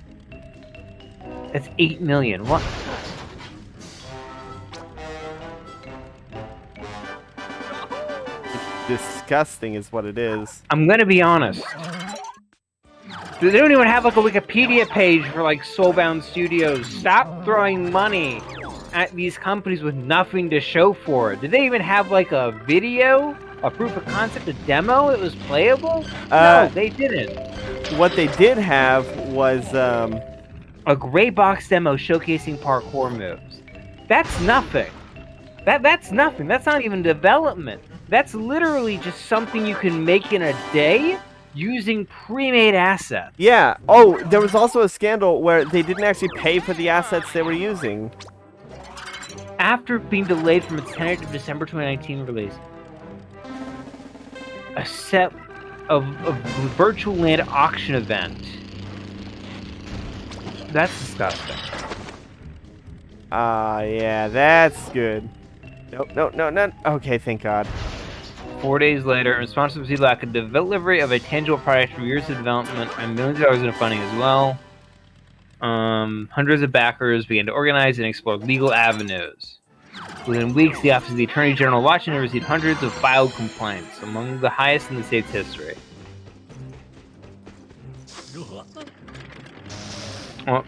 That's $8 million. What? Disgusting is what it is. I'm gonna be honest. They don't even have like a Wikipedia page for like Soulbound Studios. Stop throwing money at these companies with nothing to show for it. Did they even have like a video, a proof of concept, a demo that was playable? No, they didn't. What they did have was a gray box demo showcasing parkour moves. That's nothing. That's nothing. That's not even development. That's literally just something you can make in a day using pre-made assets. Yeah. Oh, there was also a scandal where they didn't actually pay for the assets they were using. After being delayed from its tentative December 2019 release, a set of virtual land auction event. That's disgusting. Yeah, that's good. Nope, no. Okay, thank God. 4 days later, in response to the lack of delivery of a tangible product for years of development and millions of dollars in funding as well, hundreds of backers began to organize and explore legal avenues. Within weeks, the Office of the Attorney General of Washington received hundreds of filed complaints, among the highest in the state's history.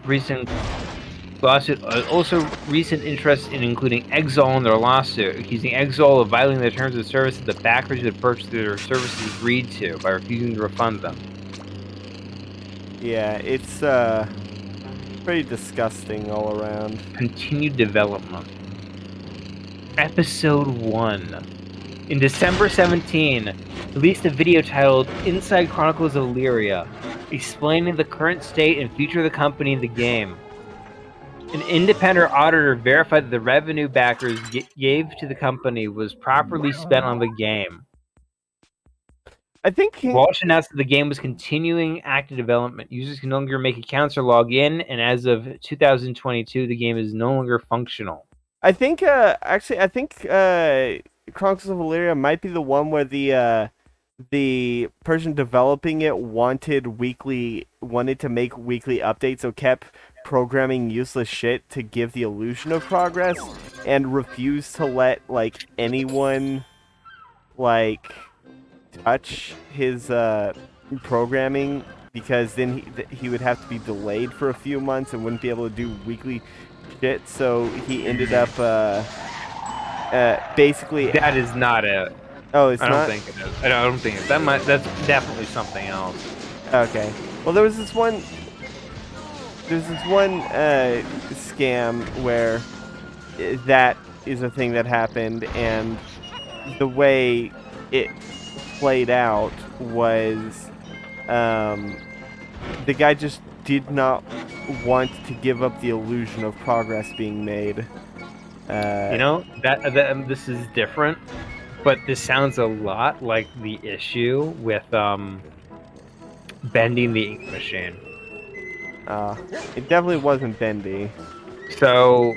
Recent lawsuit, also recent interest in including Exol in their lawsuit, accusing Exol of violating the terms of service that the backers who had purchased their services agreed to by refusing to refund them. Yeah, it's pretty disgusting all around. Continued development. Episode 1. In December 17, released a video titled Inside Chronicles of Illyria, explaining the current state and future of the company in the game. An independent auditor verified that the revenue backers gave to the company was properly spent on the game. I think Walsh announced that the game was continuing active development. Users can no longer make accounts or log in, and as of 2022, the game is no longer functional. I think actually, I think Chronicles of Illyria might be the one where the person developing it wanted to make weekly updates, so kept programming useless shit to give the illusion of progress, and refused to let like anyone like touch his programming, because then he would have to be delayed for a few months and wouldn't be able to do weekly shit. So he ended up basically. That is not it. Oh, it's not. I don't think it is. I don't think it is. That's definitely something else. Okay. Well, there was this one. There's this one scam where that is a thing that happened, and the way it played out was the guy just did not want to give up the illusion of progress being made. You know, that this is different, but this sounds a lot like the issue with bending the ink machine. It definitely wasn't bendy. So,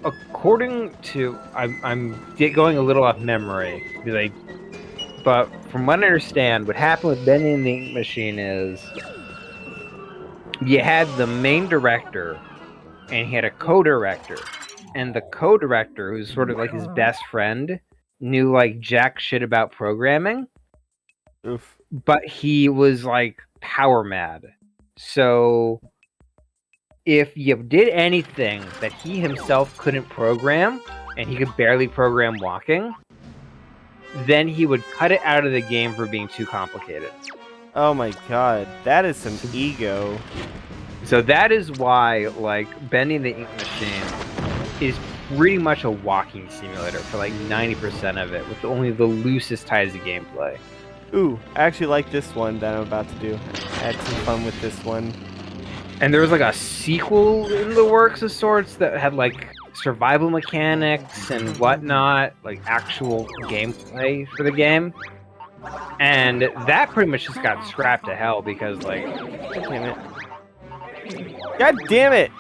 according to, I'm going a little off memory, but from what I understand, what happened with bending the ink machine is you had the main director, and he had a co-director, and the co-director, who's sort of like his best friend, knew like jack shit about programming. Oof. But he was like power mad. So if you did anything that he himself couldn't program, and he could barely program walking, then he would cut it out of the game for being too complicated. Oh my god, that is some ego. So that is why, like, bending the ink machine is pretty much a walking simulator for like 90% of it, with only the loosest ties to gameplay. Ooh, I actually like this one that I'm about to do. I had some fun with this one. And there was like a sequel in the works of sorts that had like survival mechanics and whatnot, like actual gameplay for the game. And that pretty much just got scrapped to hell because, like, God damn it. God damn it!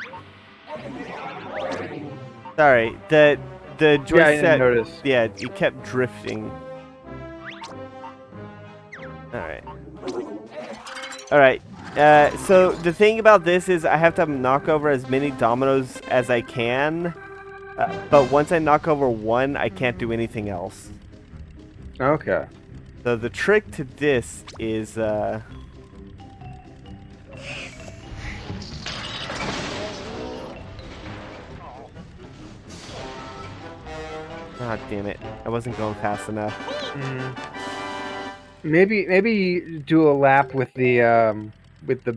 Sorry, the joystick. Yeah, I didn't notice. Yeah, it kept drifting. Alright. Alright. So the thing about this is I have to knock over as many dominoes as I can. But once I knock over one, I can't do anything else. Okay. So the trick to this is Ah, damn it. I wasn't going fast enough. Maybe do a lap with the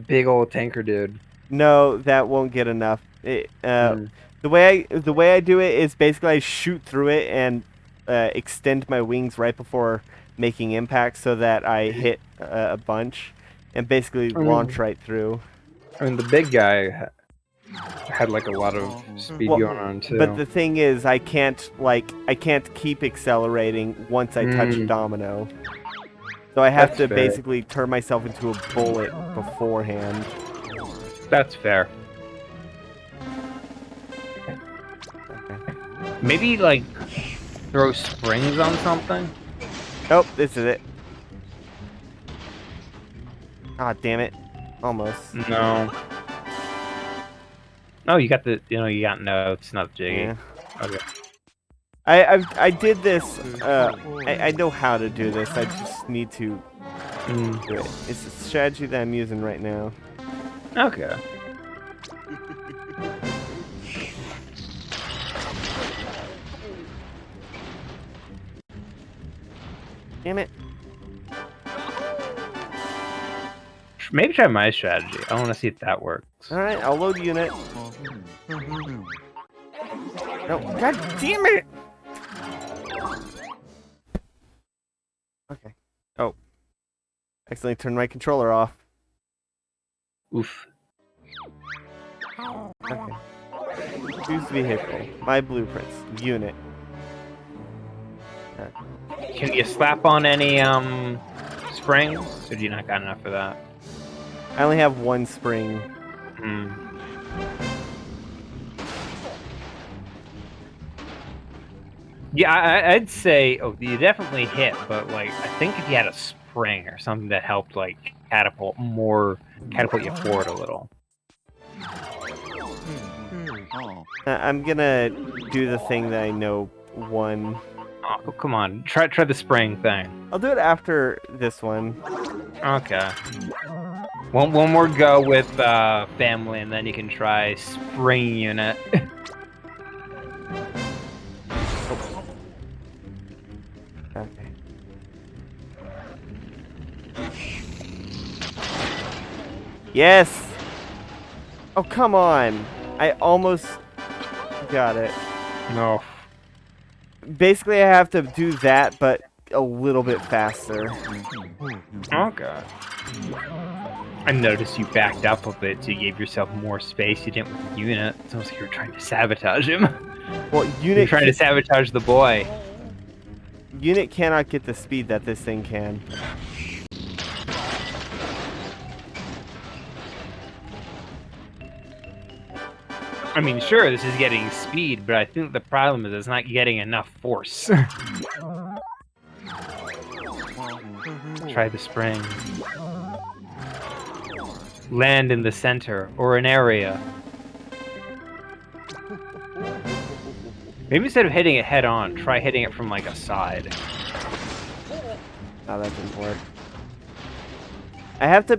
big old tanker dude. No, that won't get enough. The way I do it is basically I shoot through it and extend my wings right before making impact so that I hit a bunch and basically launch right through. I mean, the big guy had like a lot of speed going on too. But the thing is, I can't keep accelerating once I touch a domino. So I have to basically turn myself into a bullet beforehand. That's fair. Maybe like throw springs on something. Nope, this is it. Ah, damn it. Almost. No. Oh, you got no, it's not Jiggy. Yeah. Okay. I did this. I know how to do this. I just need to do it. It's a strategy that I'm using right now. Okay. Damn it. Maybe try my strategy. I want to see if that works. Alright, I'll load unit. No, god damn it! Okay. Oh. Accidentally turned my controller off. Oof. Okay. Choose vehicle. My blueprints. Unit. Can you slap on any springs? Or do you not got enough for that? I only have one spring. Yeah, I'd say, you definitely hit, but like, I think if you had a spring or something that helped like catapult you forward a little. I'm gonna do the thing that I know won. Oh, come on, try the spring thing. I'll do it after this one. Okay. One more go with family, and then you can try spring unit. Okay. Yes! Oh, come on! I almost got it. No. Basically, I have to do that, but a little bit faster. Okay. I noticed you backed up a bit, so you gave yourself more space. You didn't with the unit. It's almost like you were trying to sabotage him. Well, unit. You're trying to sabotage the boy. Unit cannot get the speed that this thing can. I mean, sure, this is getting speed, but I think the problem is it's not getting enough force. Try the spring. Land in the center, or an area. Maybe instead of hitting it head on, try hitting it from like a side. Oh, that didn't work. I have to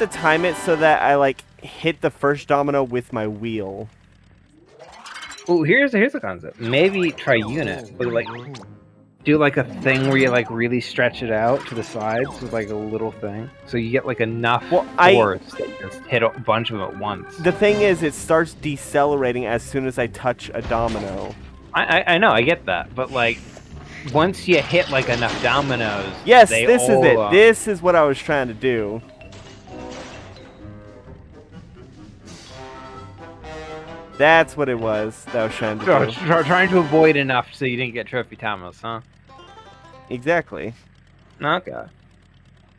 time it so that I like hit the first domino with my wheel. Oh, here's a concept. Maybe try unit, but like do like a thing where you like really stretch it out to the sides with like a little thing, so you get like enough force that you just hit a bunch of them at once. The thing is, it starts decelerating as soon as I touch a domino. I know, I get that, but like once you hit like enough dominoes, yes, this is it. This is what I was trying to do. That's what it was that I was trying to do. Trying to avoid enough so you didn't get Trophy Thomas, huh? Exactly. Okay.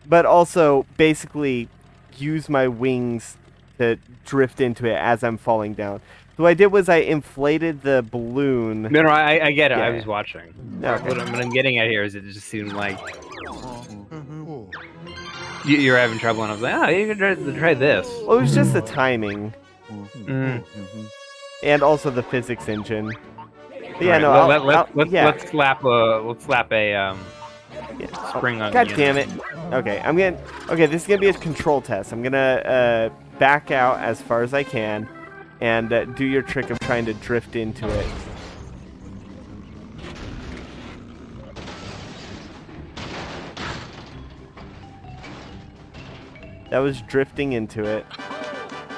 But also, basically, use my wings to drift into it as I'm falling down. So what I did was I inflated the balloon. No, I get it. Yeah. I was watching. Okay. What I'm getting at here is it just seemed like you're having trouble, and I was like, oh, you can try this. Well, it was just the timing. And also the physics engine. But yeah, right, let's slap a spring on. God damn it! Okay, this is gonna be a control test. I'm gonna back out as far as I can, and do your trick of trying to drift into it. That was drifting into it.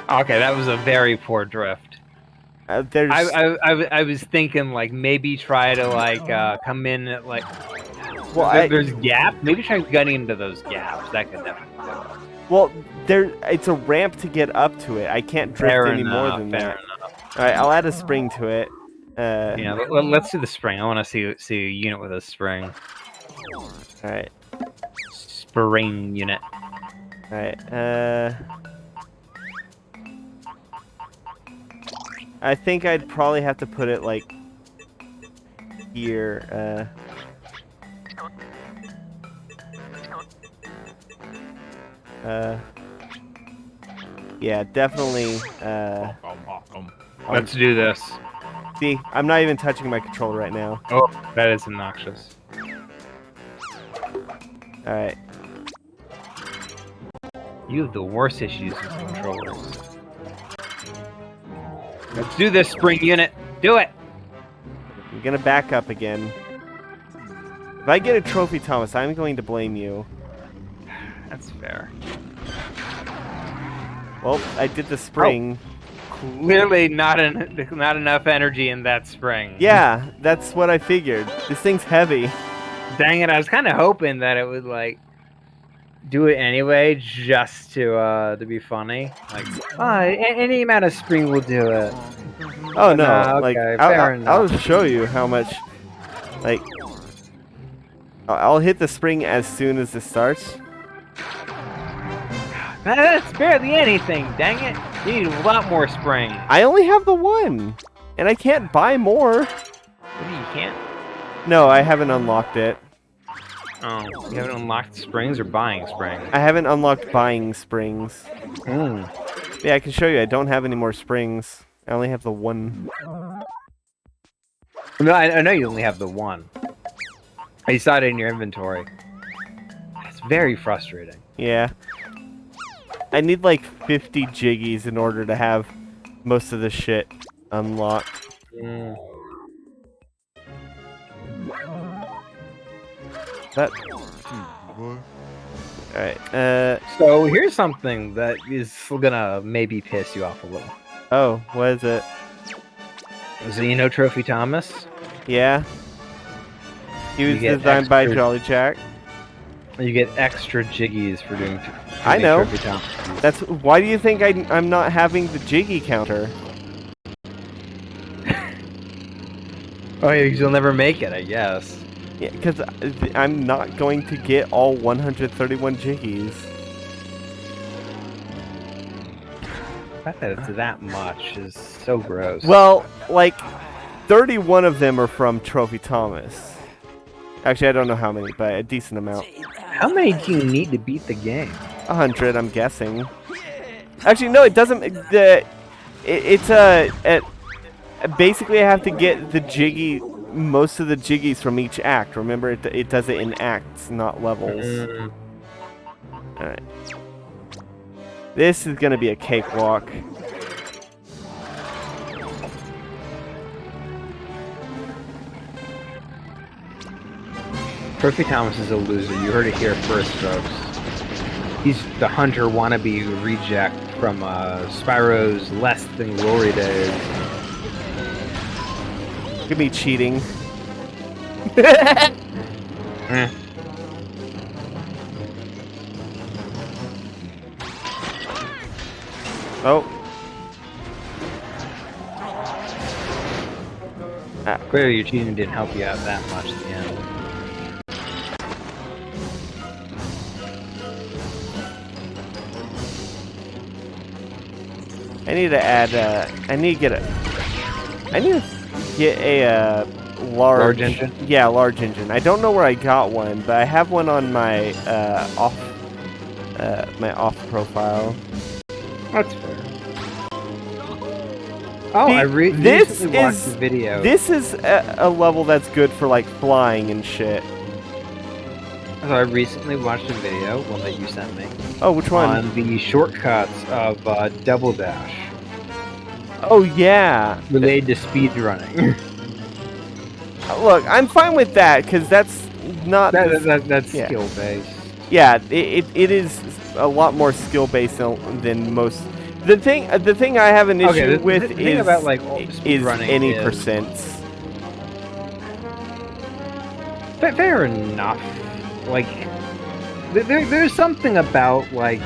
Okay, that was a very poor drift. There's. I was thinking like maybe try to like come in at like. Well, there's gaps. Maybe try gunning into those gaps. That could definitely do it. Well, it's a ramp to get up to it. I can't drift any more than that. All right, I'll add a spring to it. Yeah, let's do the spring. I want to see a unit with a spring. All right. Spring unit. All right. I think I'd probably have to put it like here. Yeah, definitely. Let's do this. See, I'm not even touching my controller right now. Oh, that is obnoxious. All right. You have the worst issues with controllers. Let's do this, spring unit. Do it. I'm gonna back up again. If I get a trophy, Thomas, I'm going to blame you. That's fair. Well, I did the spring. Oh, clearly not enough energy in that spring. Yeah, that's what I figured. This thing's heavy. Dang it! I was kind of hoping that it would like do it anyway, just to be funny. Like, any amount of spring will do it. Oh no! Okay, Like, I'll just show you how much. Like, I'll hit the spring as soon as it starts. That's barely anything. Dang it! You need a lot more spring. I only have the one, and I can't buy more. Maybe you can't. No, I haven't unlocked it. Oh, you haven't unlocked springs or buying springs? I haven't unlocked buying springs. Yeah, I can show you. I don't have any more springs. I only have the one. No, I know you only have the one. I saw it in your inventory. That's very frustrating. Yeah. I need like 50 jiggies in order to have most of the shit unlocked. That. Alright, So here's something that is gonna maybe piss you off a little. Oh, what is it? So you know Trophy Thomas? Yeah. He was designed by Jolly Jack. You get extra jiggies for doing I know. Trophy Thomas. That's why do you think I'm not having the jiggy counter? Oh yeah, because you'll never make it, I guess. Yeah, because I'm not going to get all 131 jiggies. The fact that it's that much is so gross. Well, like, 31 of them are from Trophy Thomas. Actually, I don't know how many, but a decent amount. How many do you need to beat the game? 100, I'm guessing. Actually, no, it doesn't. Basically, I have to get the jiggy, most of the jiggies from each act. Remember, it does it in acts, not levels. All right. This is gonna be a cakewalk. Trophy Thomas is a loser. You heard it here first, folks. He's the hunter wannabe reject from Spyro's Less Than Glory days. Look at me cheating. Oh. Clearly your cheating didn't help you out that much at the end. I need to add. I need to get a large engine. Yeah, large engine. I don't know where I got one, but I have one on my off profile. That's fair. Oh, See, I recently watched the video. This is a level that's good for like flying and shit. So I recently watched a video, one that you sent me. Oh, which one? On the shortcuts of Double Dash. Oh yeah. Related to speed running. Look, I'm fine with that because that's not. That's yeah. skill based. Yeah, it is a lot more skill based than most. The thing I have an issue with the thing about, like, is speedrunning any is- percents. Fair enough. Like, there's something about, like,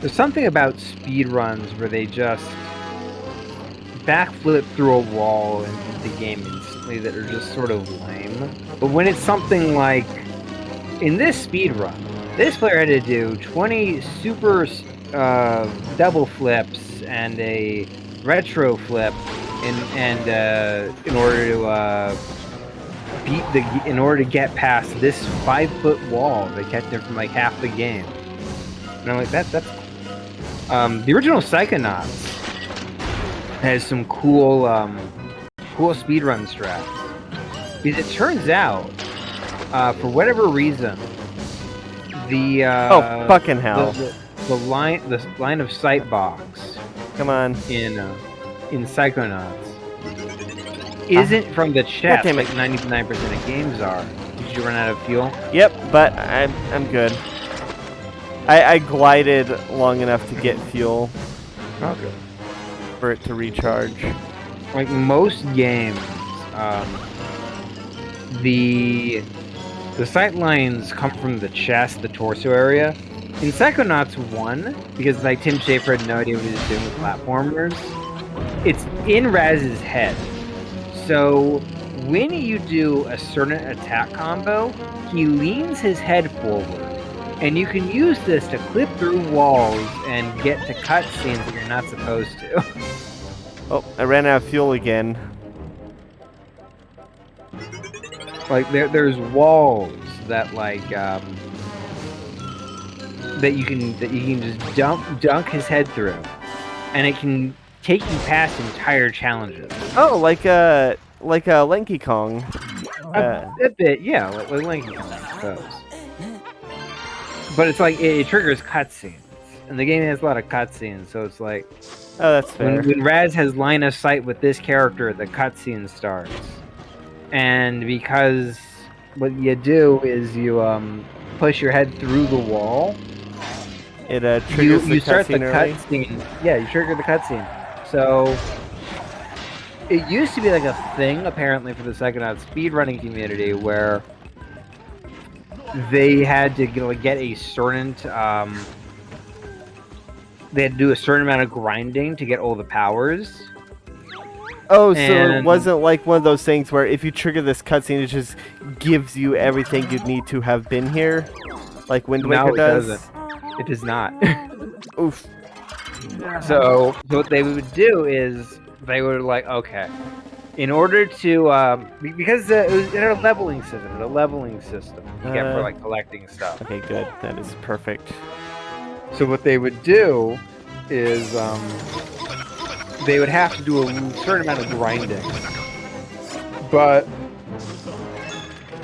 there's something about speedruns where they just backflip through a wall and beat the game instantly that are just sort of lame. But when it's something like, in this speedrun, this player had to do 20 super double flips and a retro flip in order to get past this 5-foot wall that kept him from like half the game. And I'm like, that's the original Psychonauts has some cool speedrun strats. Because it turns out, for whatever reason, the Oh, fucking hell. the line of sight box Come on. in Psychonauts isn't from the chest damn it. like 99% of games are. Did you run out of fuel? Yep, but I'm good. I glided long enough to get fuel Okay. for it to recharge. Like most games, the sight lines come from the chest, the torso area. In Psychonauts 1, because like Tim Schafer had no idea what he was doing with platformers, it's in Raz's head. So when you do a certain attack combo, he leans his head forward, and you can use this to clip through walls and get to cutscenes that you're not supposed to. Oh, I ran out of fuel again. Like there's walls that like that you can just dunk his head through, and it can take you past entire challenges. Oh, like a Lanky Kong. A bit, yeah, like Linky Kong, I suppose. But it's like it triggers cutscenes, and the game has a lot of cutscenes, so it's like, Oh, that's fair. when Raz has line of sight with this character, the cutscene starts. And because what you do is you push your head through the wall, It triggers you the start the cutscene early. cutscene. Yeah, you trigger the cutscene. So it used to be like a thing, apparently, for the Psychonauts speedrunning community, where they had to get a certain they had to do a certain amount of grinding to get all the powers. Oh, so it And- wasn't like one of those things where if you trigger this cutscene, it just gives you everything you'd need to have been here, like Wind Waker No, it does. doesn't. It does not. Oof. So what they would do is they were like, okay, in order to because it was in a leveling system, you get for like collecting stuff. Okay, good. That is perfect. So what they would do is they would have to do a certain amount of grinding. But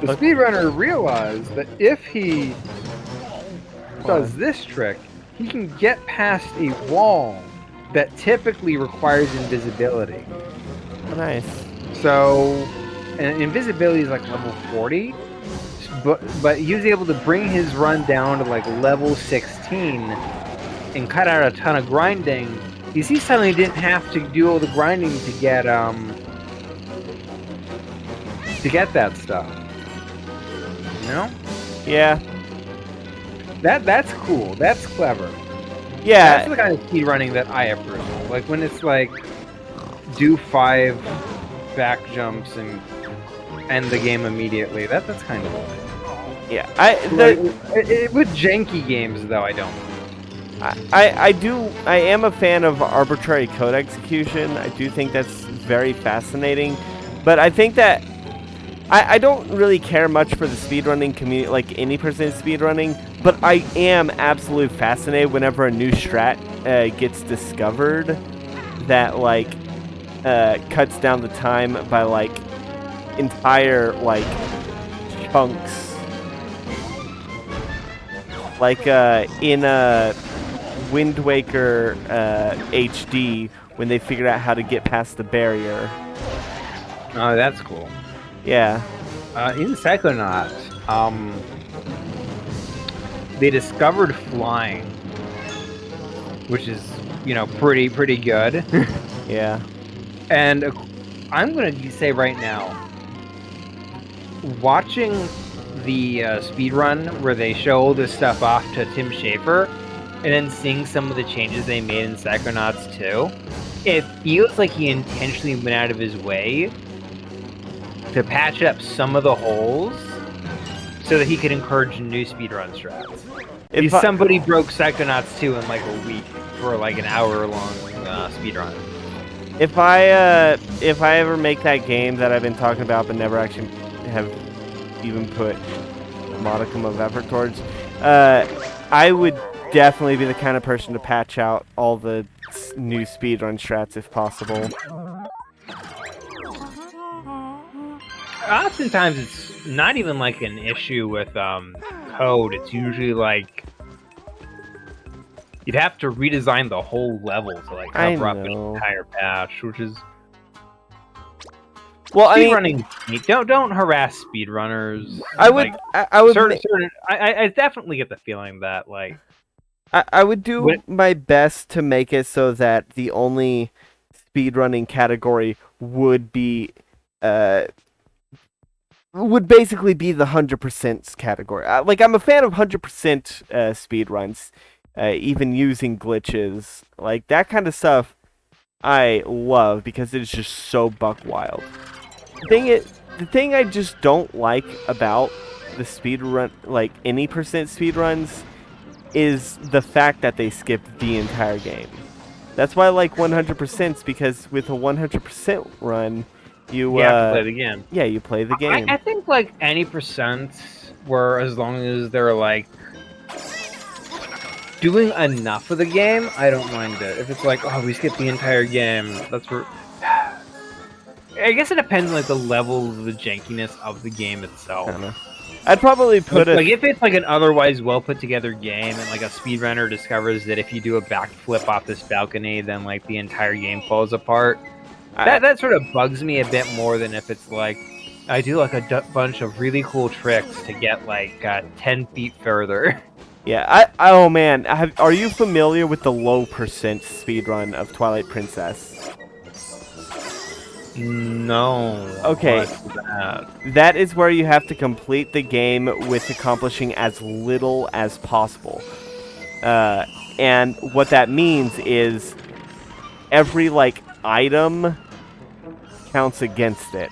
the speedrunner realized that if he does this trick, he can get past a wall that typically requires invisibility. Oh, nice. So, and invisibility is like level 40, but he was able to bring his run down to like level 16 and cut out a ton of grinding. You see, suddenly he didn't have to do all the grinding to get that stuff. You know? Yeah. That's cool. That's clever. Yeah. That's the kind of speedrunning that I approve. Like when it's like do 5 back jumps and end the game immediately. That's kind of cool. Yeah. With janky games though, I don't. I am a fan of arbitrary code execution. I do think that's very fascinating, but I think that I don't really care much for the speedrunning community, like any person in speedrunning, but I am absolutely fascinated whenever a new strat gets discovered that like cuts down the time by like entire like chunks. Like in Wind Waker HD, when they figured out how to get past the barrier. Oh, that's cool. Yeah. In Psychonauts, they discovered flying, which is, pretty good. Yeah. And I'm gonna say right now, watching the speedrun where they show all this stuff off to Tim Schafer, and then seeing some of the changes they made in Psychonauts 2, it feels like he intentionally went out of his way to patch up some of the holes so that he could encourage new speedrun strats. If somebody broke Psychonauts 2 in like a week for like an hour-long speedrun. If I ever make that game that I've been talking about but never actually have even put a modicum of effort towards, I would definitely be the kind of person to patch out all the new speedrun strats if possible. Oftentimes it's not even like an issue with code. It's usually like you'd have to redesign the whole level to like cover up an entire patch, which is speedrunning. Don't harass speedrunners. I would. Like, I would. I definitely get the feeling that like I would do my best to make it so that the only speedrunning category would be would basically be the 100% category. Like, I'm a fan of 100% speedruns, even using glitches. Like, that kind of stuff I love because it's just so buck wild. The thing I just don't like about the speedrun, like any percent speedruns, is the fact that they skip the entire game. That's why I like 100%, because with a 100% run, you have to play the game. Yeah, you play the game. I think like any percent, where as long as they're like doing enough of the game, I don't mind it. If it's like, oh, we skipped the entire game, that's where. I guess it depends on like the level of the jankiness of the game itself. I'd probably put it like if it's like an otherwise well put together game, and like a speedrunner discovers that if you do a backflip off this balcony, then like the entire game falls apart. That sort of bugs me a bit more than if it's like I do like a bunch of really cool tricks to get like 10 feet further. Yeah, oh man, are you familiar with the low percent speedrun of Twilight Princess? No. Okay. That is where you have to complete the game with accomplishing as little as possible. And what that means is every like item counts against it.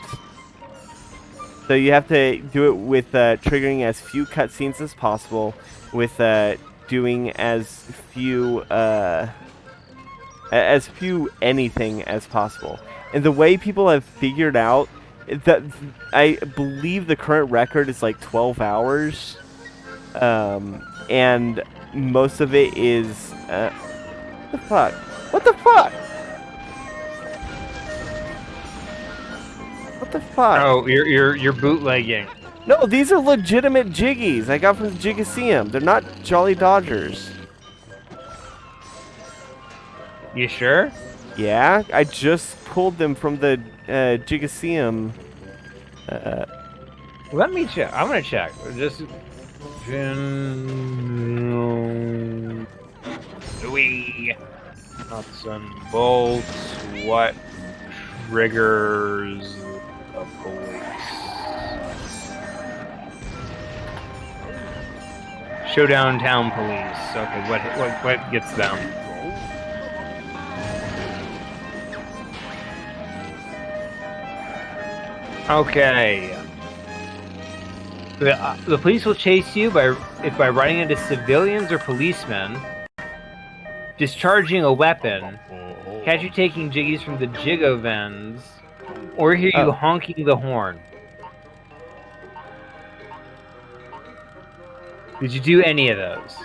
So you have to do it with triggering as few cutscenes as possible, with doing as few anything as possible. And the way people have figured out that, I believe the current record is like 12 hours, and most of it is what the fuck? What the fuck? What the fuck? Oh, you're bootlegging. No, these are legitimate Jiggies I got from the Jiggaseum. They're not Jolly Dodgers. You sure? Yeah, I just pulled them from the Jiggaseum. Let me check. I'm gonna check. Just nuts and bolts. What triggers the police? Showdown Town Police. Okay, what gets them? Okay. The police will chase you by running into civilians or policemen, discharging a weapon, catch you taking jiggies from the Jigovens, or hear you honking the horn. Did you do any of those?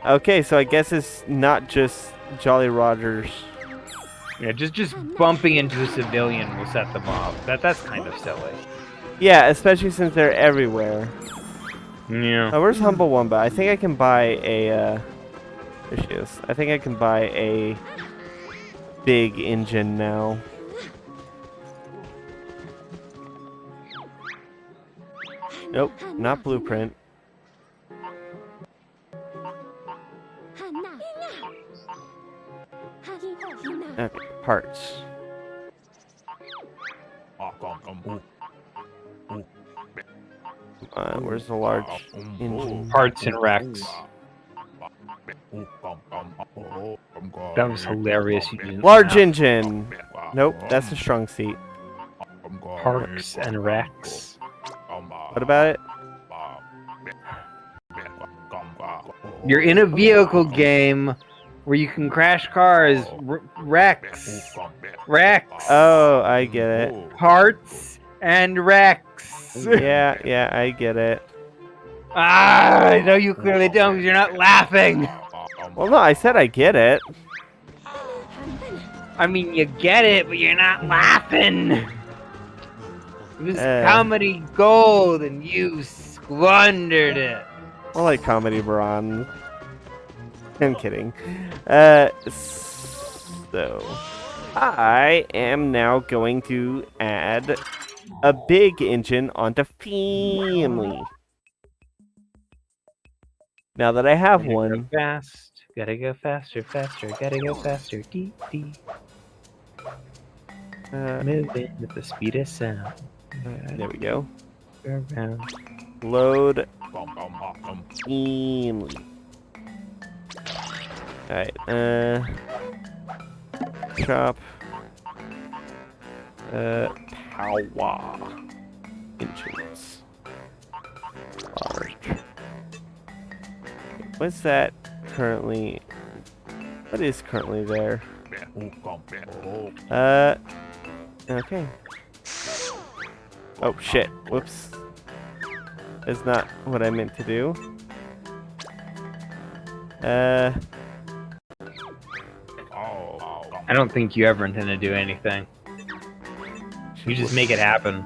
Okay, so I guess it's not just Jolly Rogers. Yeah, just bumping into a civilian will set them off. That's kind of silly. Yeah, especially since they're everywhere. Yeah. Oh, where's Humble Wumba? I think I can buy a, there she is. I think I can buy a big engine now. Nope, not blueprint. Okay, parts. Where's the large engine? Parts and wrecks. That was hilarious. You didn't Large know. engine. Nope, that's a strong seat. Parks and wrecks. What about it? You're in a vehicle game where you can crash cars. Wrecks. Wrecks. Oh, I get it. Parts and wrecks. Yeah, I get it. Ah, I know you clearly don't because you're not laughing. Well, no, I said I get it. I mean, you get it, but you're not laughing. It was comedy gold, and you squandered it. More like comedy bronze. I'm kidding. So I am now going to add a big engine onto family. Now that I have one. Go fast. Gotta go faster, faster. Gotta go faster. Dee, dee. Moving with the speed of sound. There we go. Around. Load family. Alright, chop. Power. Engines. Large. What's that currently? What is currently there? Okay. Oh shit. Whoops. That's not what I meant to do. I don't think you ever intend to do anything. You just make it happen.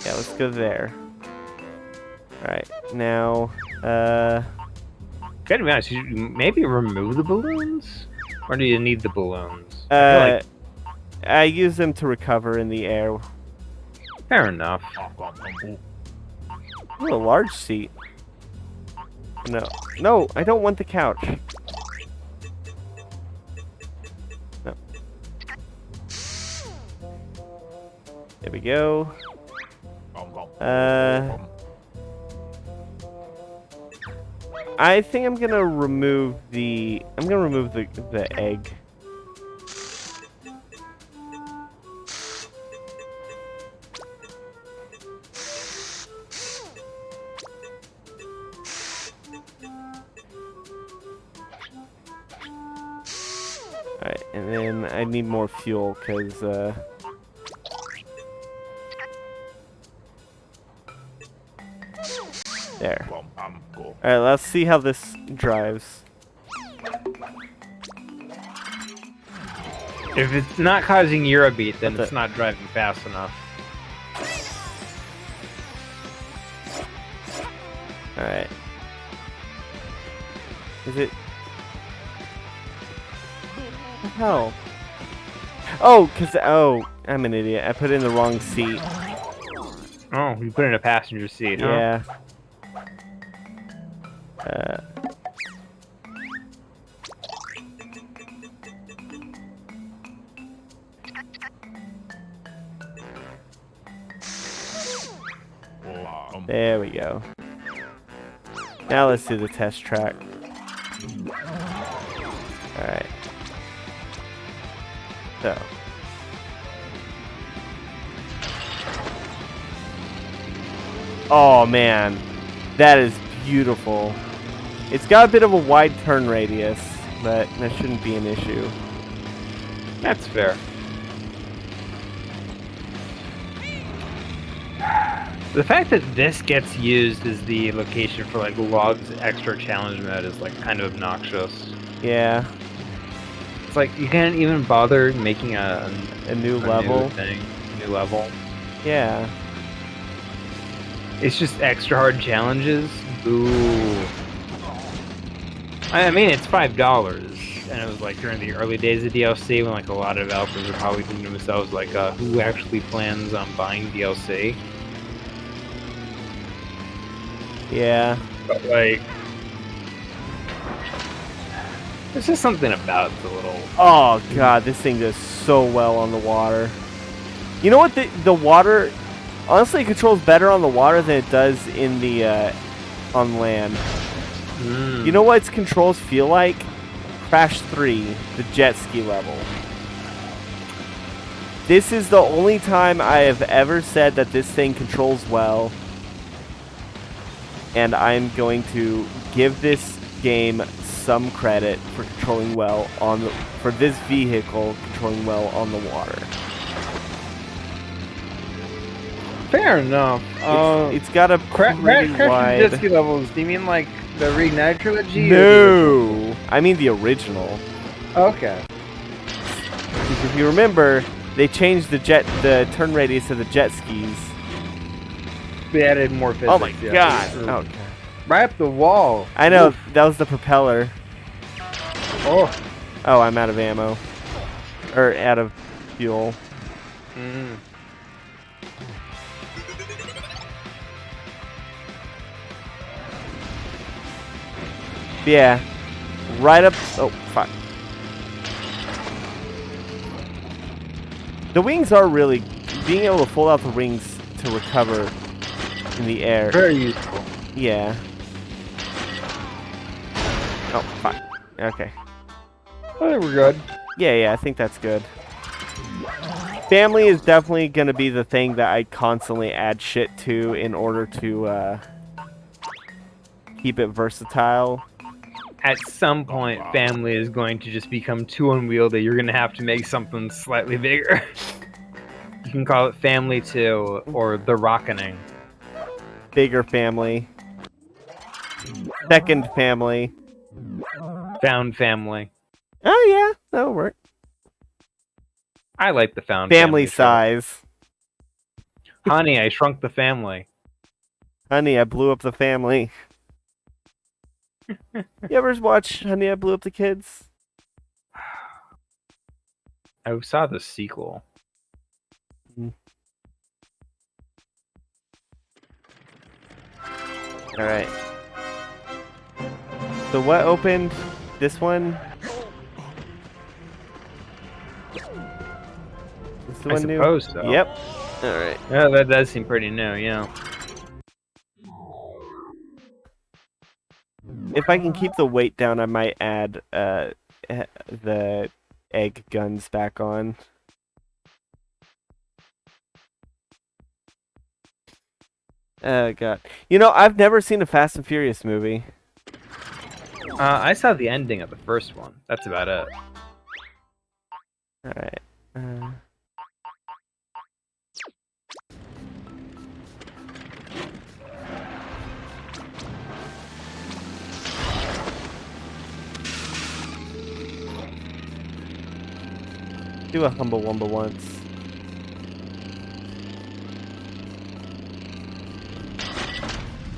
Yeah, let's go there. Alright, now, Gotta be honest, you maybe remove the balloons? Or do you need the balloons? I use them to recover in the air. Fair enough. Ooh, a large seat. No, I don't want the couch. No. There we go. I think I'm gonna remove the egg. Alright, and then I need more fuel, because, there. Alright, let's see how this drives. If it's not causing Eurobeat, then it's not driving fast enough. Alright. Is it... What the hell? Oh, I'm an idiot. I put it in the wrong seat. Oh, you put it in a passenger seat, huh? Yeah. There we go. Now let's do the test track. Alright. So. Oh man, that is beautiful. It's got a bit of a wide turn radius, but that shouldn't be an issue. That's fair. The fact that this gets used as the location for like Log's extra challenge mode is like kind of obnoxious. Yeah. It's like you can't even bother making a new level. New level. Yeah. It's just extra hard challenges. Ooh. I mean, it's $5. and it was like during the early days of DLC when like a lot of developers were probably thinking to themselves like, who actually plans on buying DLC? Yeah. But like, there's just something about the little. Oh god, this thing does so well on the water. You know what? The water, honestly, controls better on the water than it does in the on land. You know what its controls feel like? Crash 3, the jet ski level. This is the only time I have ever said that this thing controls well, and I'm going to give this game some credit for controlling well on the, for this vehicle controlling well on the water. Fair enough. It's got a pretty wide. Jet ski levels. Do you mean like the Reignite trilogy? No, I mean the original. Okay. Because if you remember, they changed the turn radius of the jet skis. They added more physics. Oh my god! Okay. Right up the wall. I know. Oof. That was the propeller. Oh. Oh, I'm out of ammo, or out of fuel. Yeah, right up. Oh, fuck. The wings are really being able to fold out the wings to recover in the air. Very useful. Yeah. Oh, fuck. Okay. Oh, we're good. Yeah, I think that's good. Family is definitely going to be the thing that I constantly add shit to in order to keep it versatile. At some point, family is going to just become too unwieldy. You're going to have to make something slightly bigger. You can call it Family 2 or The Rockening. Bigger family. Second family. Found Family. Oh, yeah. That'll work. I like the Found Family show. size. Honey, I Shrunk the Family. Honey, I blew up the family. You ever watch Honey, I Blew Up the Kids? I saw the sequel. Alright. So what opened? This one? Is this I one new? suppose so. Yep. Alright. Yeah, that does seem pretty new, yeah. If I can keep the weight down, I might add the egg guns back on. Oh god. You know, I've never seen a Fast and Furious movie. I saw the ending of the first one. That's about it. Alright. Do a Humble Wumba once.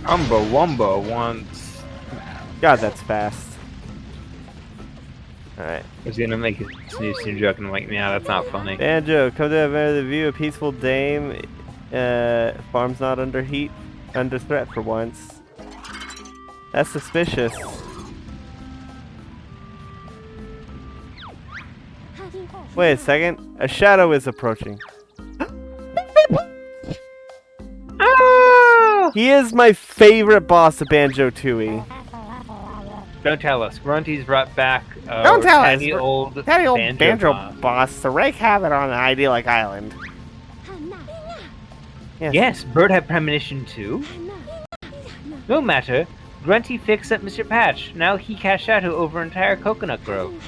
Umba Wumba once. God, that's fast. Alright. I was gonna make a snoo joke and I'm like, yeah, that's not funny. Banjo, come to the view. A peaceful dame. Farm's not under threat for once. That's suspicious. Wait a second. A shadow is approaching. Ah! He is my favorite boss of Banjo Tooie. Don't tell us. Grunty's brought back Don't tell us. tiny old Banjo boss. boss to wreak havoc on the idyllic island. Yes. Yes, Bird had premonition too. No matter. Grunty fixed up Mr. Patch. Now he cast shadow over entire coconut grove.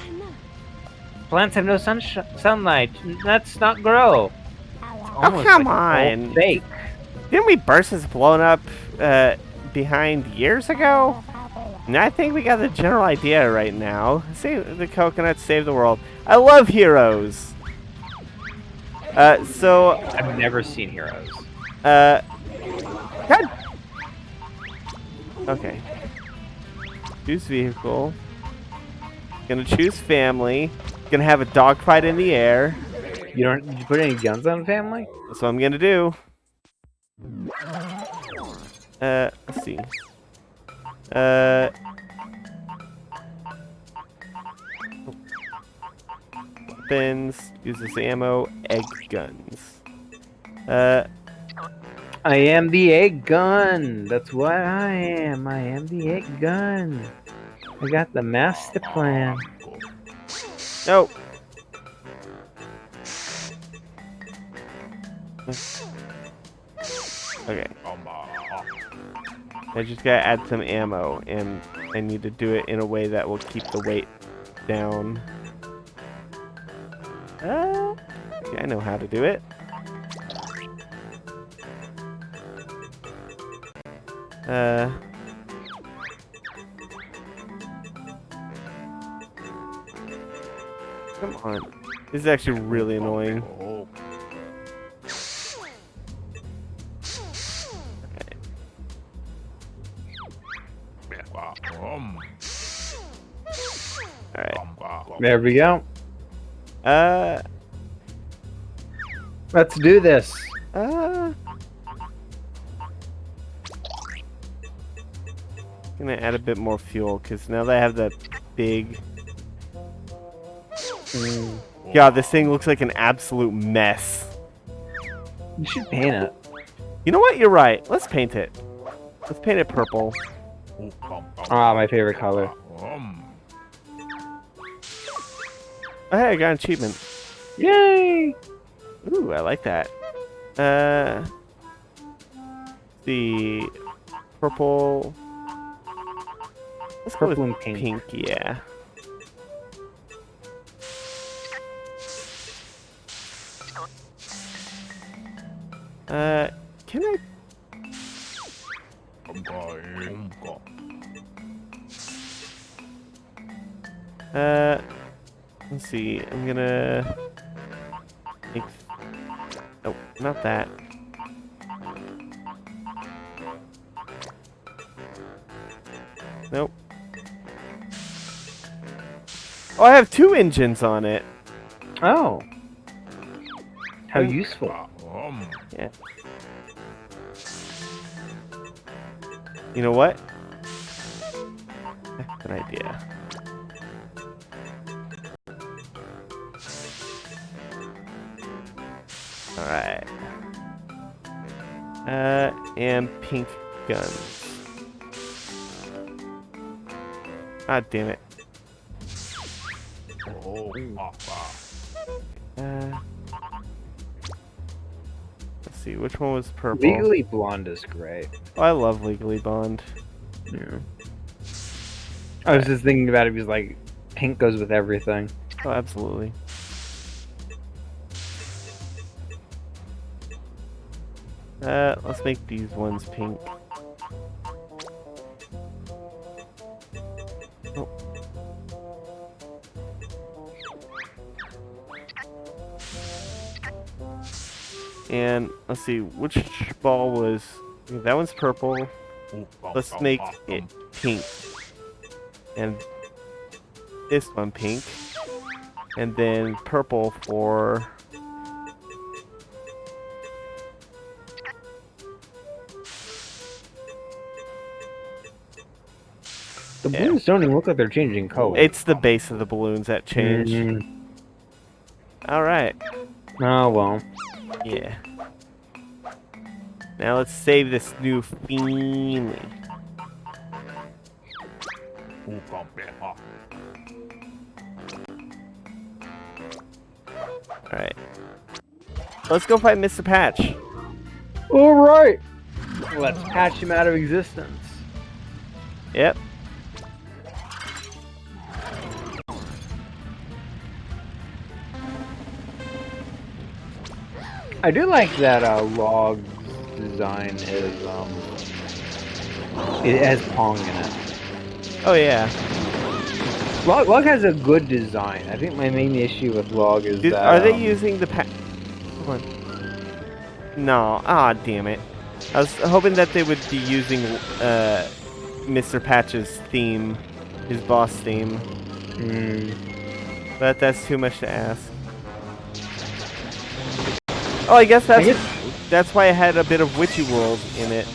Plants have no sunlight. Nuts not grow. Oh, come on. Fake. Didn't we burst this blown up behind years ago? And I think we got the general idea right now. Save the coconuts, save the world. I love heroes. So I've never seen Heroes. God. Okay. Use vehicle. Gonna choose family. Gonna have a dogfight in the air. Did you put any guns on family? That's what I'm gonna do. Let's see. Weapons. Use this ammo. Egg guns. I am the egg gun. That's what I am. I am the egg gun. I got the master plan. No. Okay. I just gotta add some ammo, and I need to do it in a way that will keep the weight down. Okay, I know how to do it. Come on. This is actually really annoying. Alright. There we go. Let's do this. Gonna add a bit more fuel because now that I have the big. God, this thing looks like an absolute mess. You should paint it. You know what? You're right. Let's paint it. Let's paint it purple. Ah, my favorite color. Oh, hey, I got an achievement. Yay! Ooh, I like that. The purple. Let's go Purple with and pink. yeah. Can I? Let's see. I'm gonna make. Oh, not that. Nope. Oh, I have 2 engines on it. Oh. How useful. Yeah. You know what? I have an idea. Alright. And pink guns. Ah, damn it. Let's see, which one was purple? Legally Blonde is great. Oh, I love Legally Blonde. Yeah. I was just thinking about it because, like, pink goes with everything. Oh, absolutely. Let's make these ones pink. Oh. And let's see, which ball was... That one's purple. Let's make it pink. And this one pink. And then purple for... The balloons don't even look like they're changing color. It's the base of the balloons that change. Alright. Oh, well. Yeah. Now let's save this new family. Alright. Let's go fight Mr. Patch. Alright! Let's patch him out of existence. Yep. I do like that Log's design is it has Pong in it. Oh yeah. Log has a good design. I think my main issue with Log is that Are they using the Come on. No. Ah, damn it. I was hoping that they would be using Mr. Patch's theme, his boss theme. But that's too much to ask. Oh, I guess that's why I had a bit of Witchy World in it.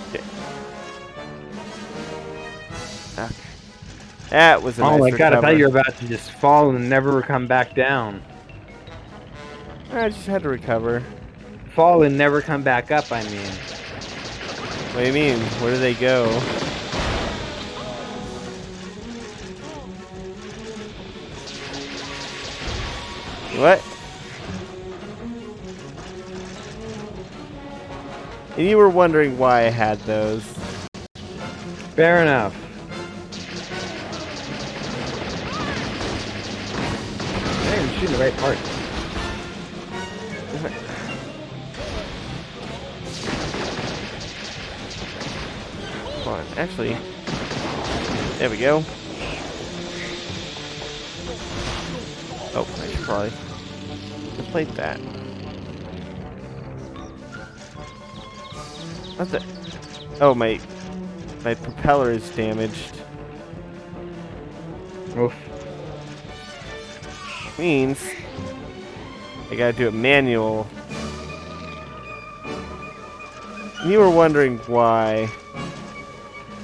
Okay. That was a nice Oh my god, I recover. thought you were about to just fall and never come back down. I just had to recover. Fall and never come back up, I mean. What do you mean? Where do they go? What? And you were wondering why I had those. Fair enough. I'm shooting the right part. Come on, actually. There we go. Oh, I should probably plate that. What's it? Oh, my propeller is damaged. Oof. Means I gotta do it manual. And you were wondering why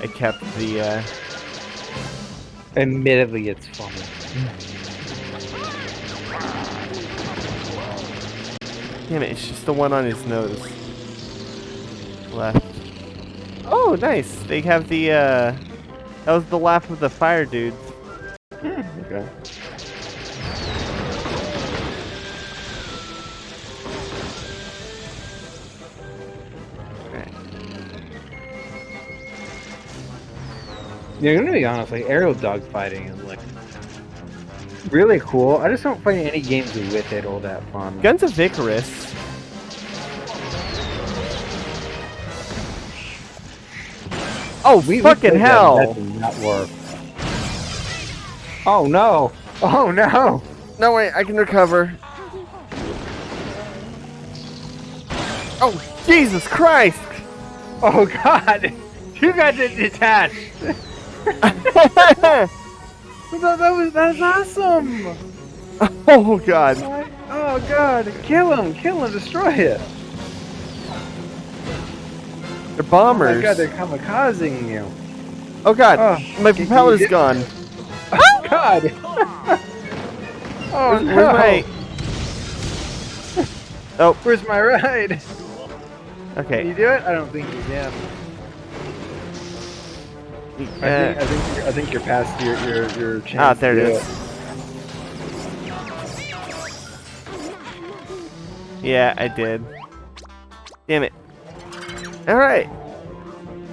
I kept the Admittedly, it's funny. Damn it, it's just the one on his nose. Left. Oh, nice. They have the that was the laugh of the fire dudes. Okay. Yeah, I'm gonna be honest, like aerial dogfighting is like really cool. I just don't find any games with it all that fun. Guns of Icarus. Oh, fucking hell! That did not work. Oh no! Oh no! No, wait, I can recover. Oh, Jesus Christ! Oh god! You got detached! that was awesome! Oh, God. Oh god! Kill him! Destroy it! They're bombers. Oh my god, they're kamikazing you. Oh, God. Oh, my propeller's gone. Oh god! Oh no! Where's my... Oh. Where's my ride? Okay. Can you do it? I don't think you can. I think you're past your chance. Ah, there it is. Yeah, I did. Damn it. Alright.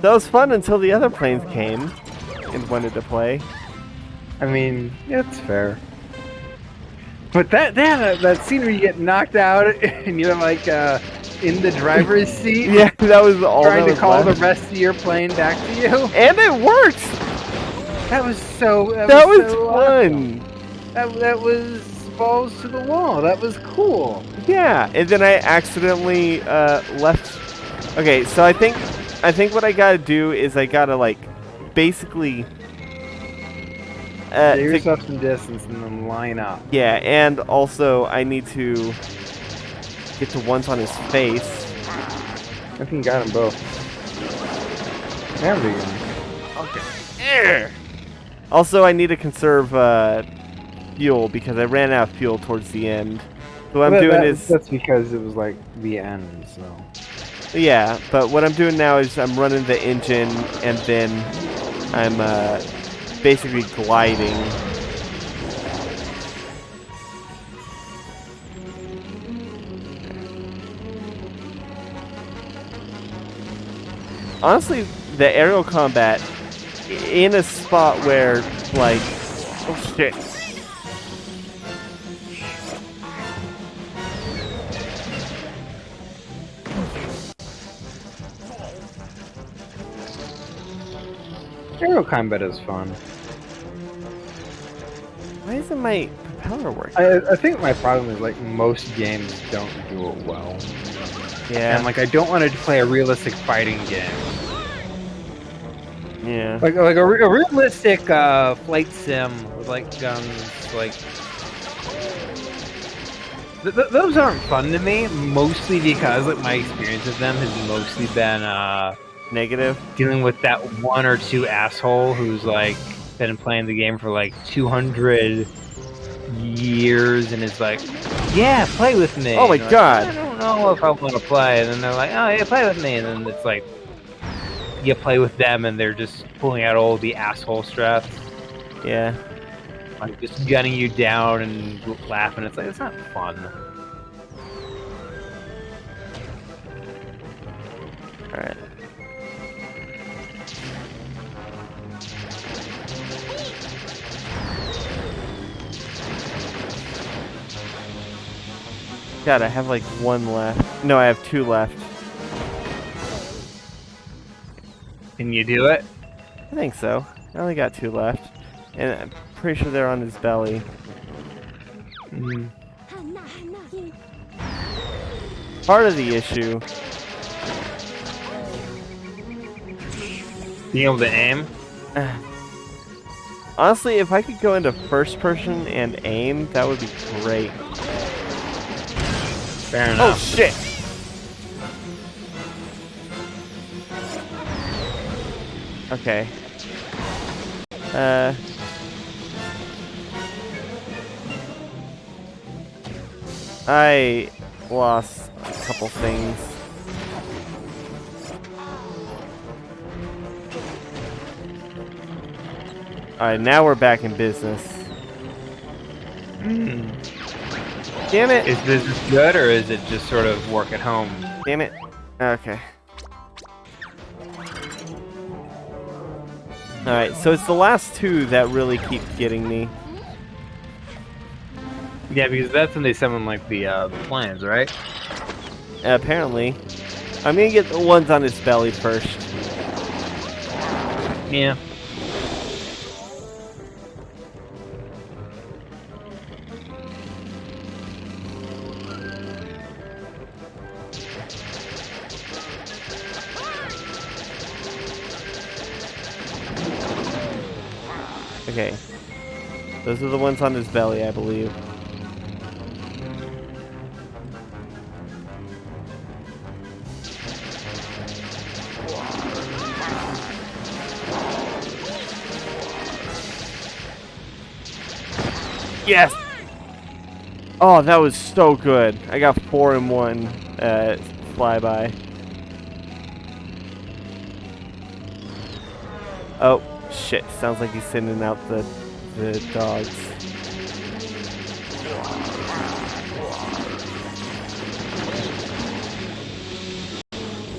That was fun until the other planes came and wanted to play. I mean, it's fair. But that scene where you get knocked out and you're like in the driver's seat. Yeah, that was all. Trying to call the rest of your plane back to you. And it worked. That was so. That was so fun. Awesome. That was balls to the wall. That was cool. Yeah, and then I accidentally left. Okay, so I think what I gotta do is I gotta like basically. Give yourself some distance and then line up. Yeah, and also I need to get to once on his face. I think got them both. There we go. Okay. Also, I need to conserve fuel because I ran out of fuel towards the end. So what I'm doing is that's because it was like the end. So yeah, but what I'm doing now is I'm running the engine and then I'm basically gliding. Honestly, the aerial combat in a spot where, like, oh shit. aerial combat is fun. Why isn't my propeller working? I think my problem is like most games don't do it well. Yeah. And like I don't want to play a realistic fighting game. Yeah. Like a realistic flight sim with like guns, like those aren't fun to me. Mostly because like my experience with them has mostly been Negative. dealing with that one or two asshole who's like been playing the game for like 200 years and is like, yeah, play with me. Oh my And you're god. like, I don't know if I want to play. And then they're like, oh yeah, play with me. And then it's like you play with them and they're just pulling out all the asshole strats. Yeah. Like just gunning you down and laughing. It's like, it's not fun. Alright. God, I have like one left. No, I have two left. Can you do it? I think so. I only got two left. And I'm pretty sure they're on his belly. Part of the issue. Being able to aim? Honestly, if I could go into first person and aim, that would be great. Fair Oh enough. shit! Okay. I lost a couple things. Alright, now we're back in business. Damn it! Is business good or is it just sort of work at home? Damn it. Okay. Alright, so it's the last two that really keep getting me. Yeah, because that's when they summon like the plans, right? Apparently. I'm gonna get the ones on his belly first. Yeah. Okay. Those are the ones on his belly, I believe. Yes! Oh, that was so good. I got 4 in 1 flyby. Oh, shit. Sounds like he's sending out the dogs.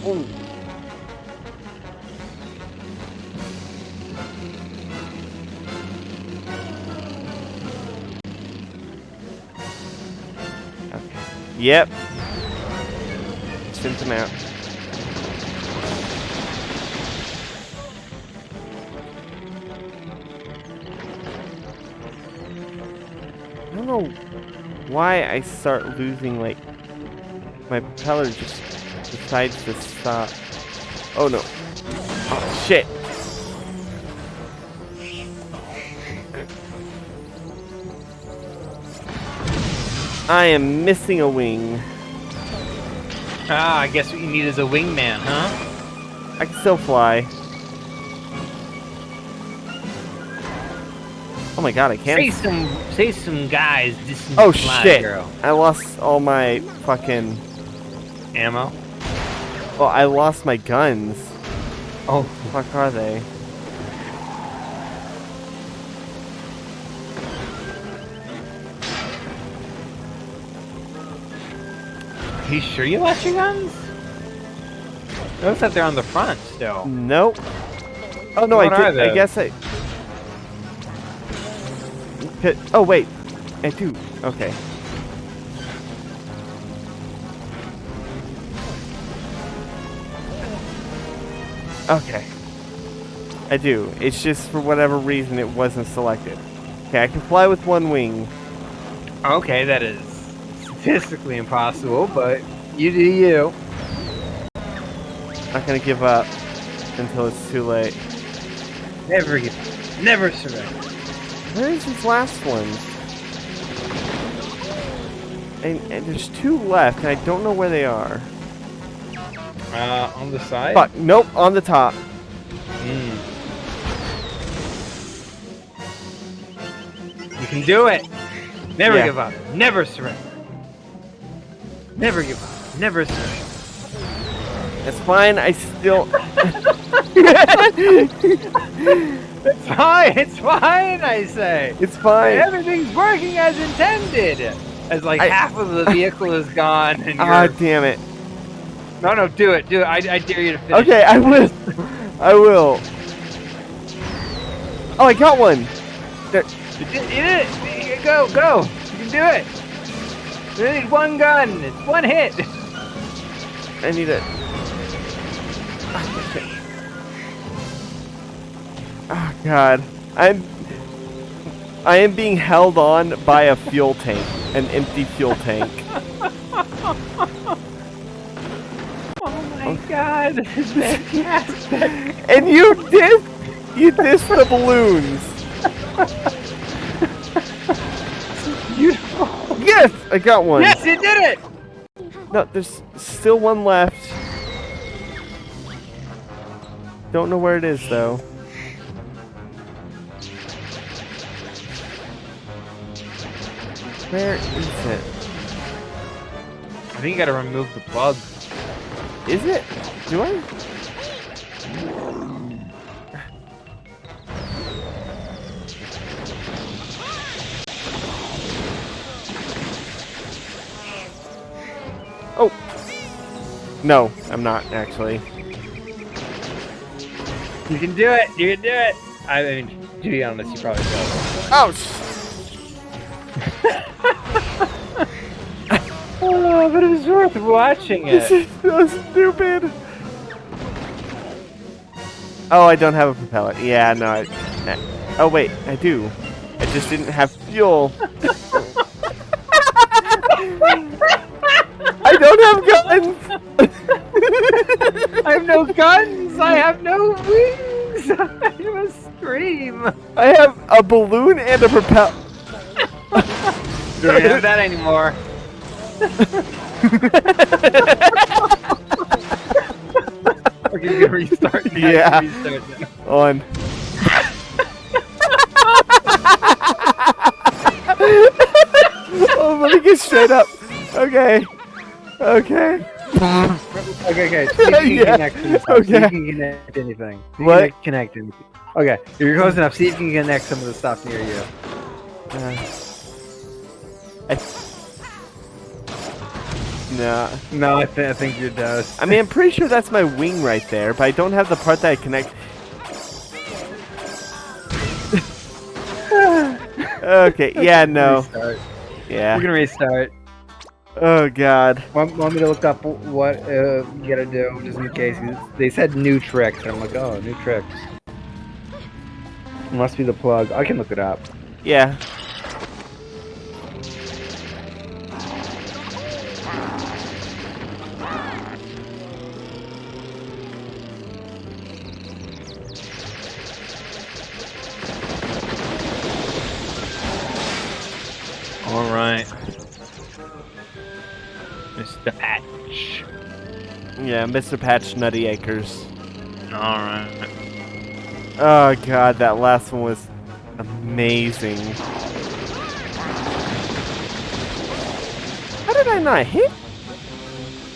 Ooh. Okay. Yep. Sent him out. I don't know why I start losing, like, my propeller just decides to stop. Oh no. Oh shit. I am missing a wing. Ah, I guess what you need is a wingman, huh? I can still fly. Oh my god, I can't. Say some guys. Dissin Oh shit! Flygirl. I lost all my fucking Ammo. Well, I lost my guns. Oh, What the fuck are they? are you sure you lost your guns? It looks like they're on the front still. Nope. Oh no, What I are did. I those? guess I. Oh wait, I do. Okay. Okay. I do. It's just for whatever reason it wasn't selected. Okay, I can fly with one wing. Okay, that is statistically impossible, but you do you. Not gonna give up until it's too late. Never give up. Never surrender. Where is this last one? And there's 2 left, and I don't know where they are. On the side? Fuck, nope, on the top. You can do it. Never Yeah. give up. Never surrender. Never give up. Never surrender. It's fine, I still... It's fine. It's fine, I say. It's fine. Everything's working as intended. As like half of the vehicle is gone and Ah, you're... damn it. No, do it. I dare you to finish. Okay, I will. I will. Oh, I got one. There. You did it. Go. You can do it. You need 1 gun. It's 1 hit. I need it. Oh God, I am being held on by a fuel tank, an empty fuel tank. Oh my God, this is fantastic. And you dissed the balloons. Beautiful. Yes, I got one. Yes, you did it. No, there's still one left. Don't know where it is though. Where is it? I think you gotta remove the plug. Is it? Do I? Oh! No, I'm not actually. You can do it. You can do it. I mean, to be honest, you probably will. Oh! Oh, but it was worth watching This it. is so stupid. Oh, I don't have a propeller. Yeah, no. Oh wait, I do. I just didn't have fuel. I don't have guns. I have no guns. I have no wings. I have a scream. I have a balloon and a propeller. Don't have that anymore. Okay, you can restart. Yeah. Restart now. On. Oh, let me get straight up. Okay. Okay. Okay. See if you Yeah. can connect to this. Okay. See if you can connect anything. See if you What? can connect anything. Okay, you're close enough. See if you can connect some of the stuff near you. No, I think you're dosed. I mean, I'm pretty sure that's my wing right there, but I don't have the part that I connect. Okay, yeah, no. Restart. Yeah. We're gonna restart. Oh, God. Want me to look up what you gotta do, just in case? They said new tricks, and I'm like, oh, new tricks. It must be the plug. I can look it up. Yeah. Alright. Mr. Patch. Yeah, Mr. Patch Nutty Acres. Alright. Oh, God, that last one was amazing. How did I not hit?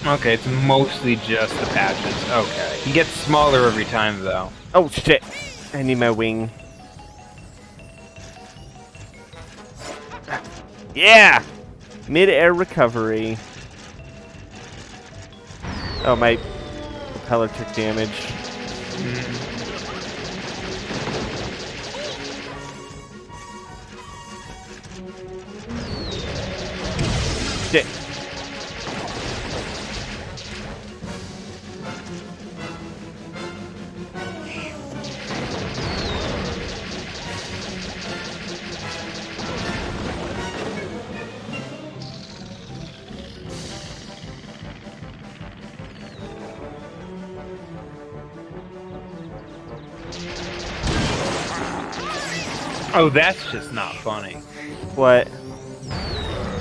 Okay, it's mostly just the patches. Okay. He gets smaller every time, though. Oh, shit. I need my wing. Yeah! Mid-air recovery. Oh, my propeller took damage. Shit. Oh, that's just not funny. What?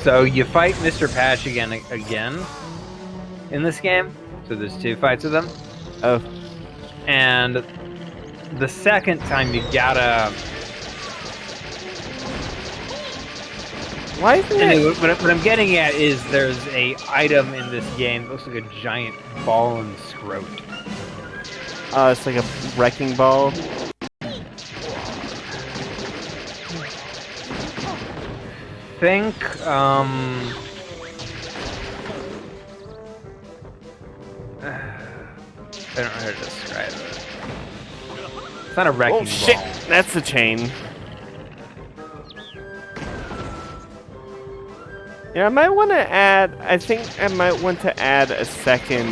So you fight Mr. Patch again in this game. So there's 2 fights with him. Oh. And the second time you gotta... Why isn't Anyway, it? what I'm getting at is there's a item in this game that looks like a giant ball and scrote. It's like a wrecking ball. Think, I don't know how to describe it. It's not a wrecking ball. Oh shit! That's the chain. Yeah, I might want to add. I think I might want to add a second.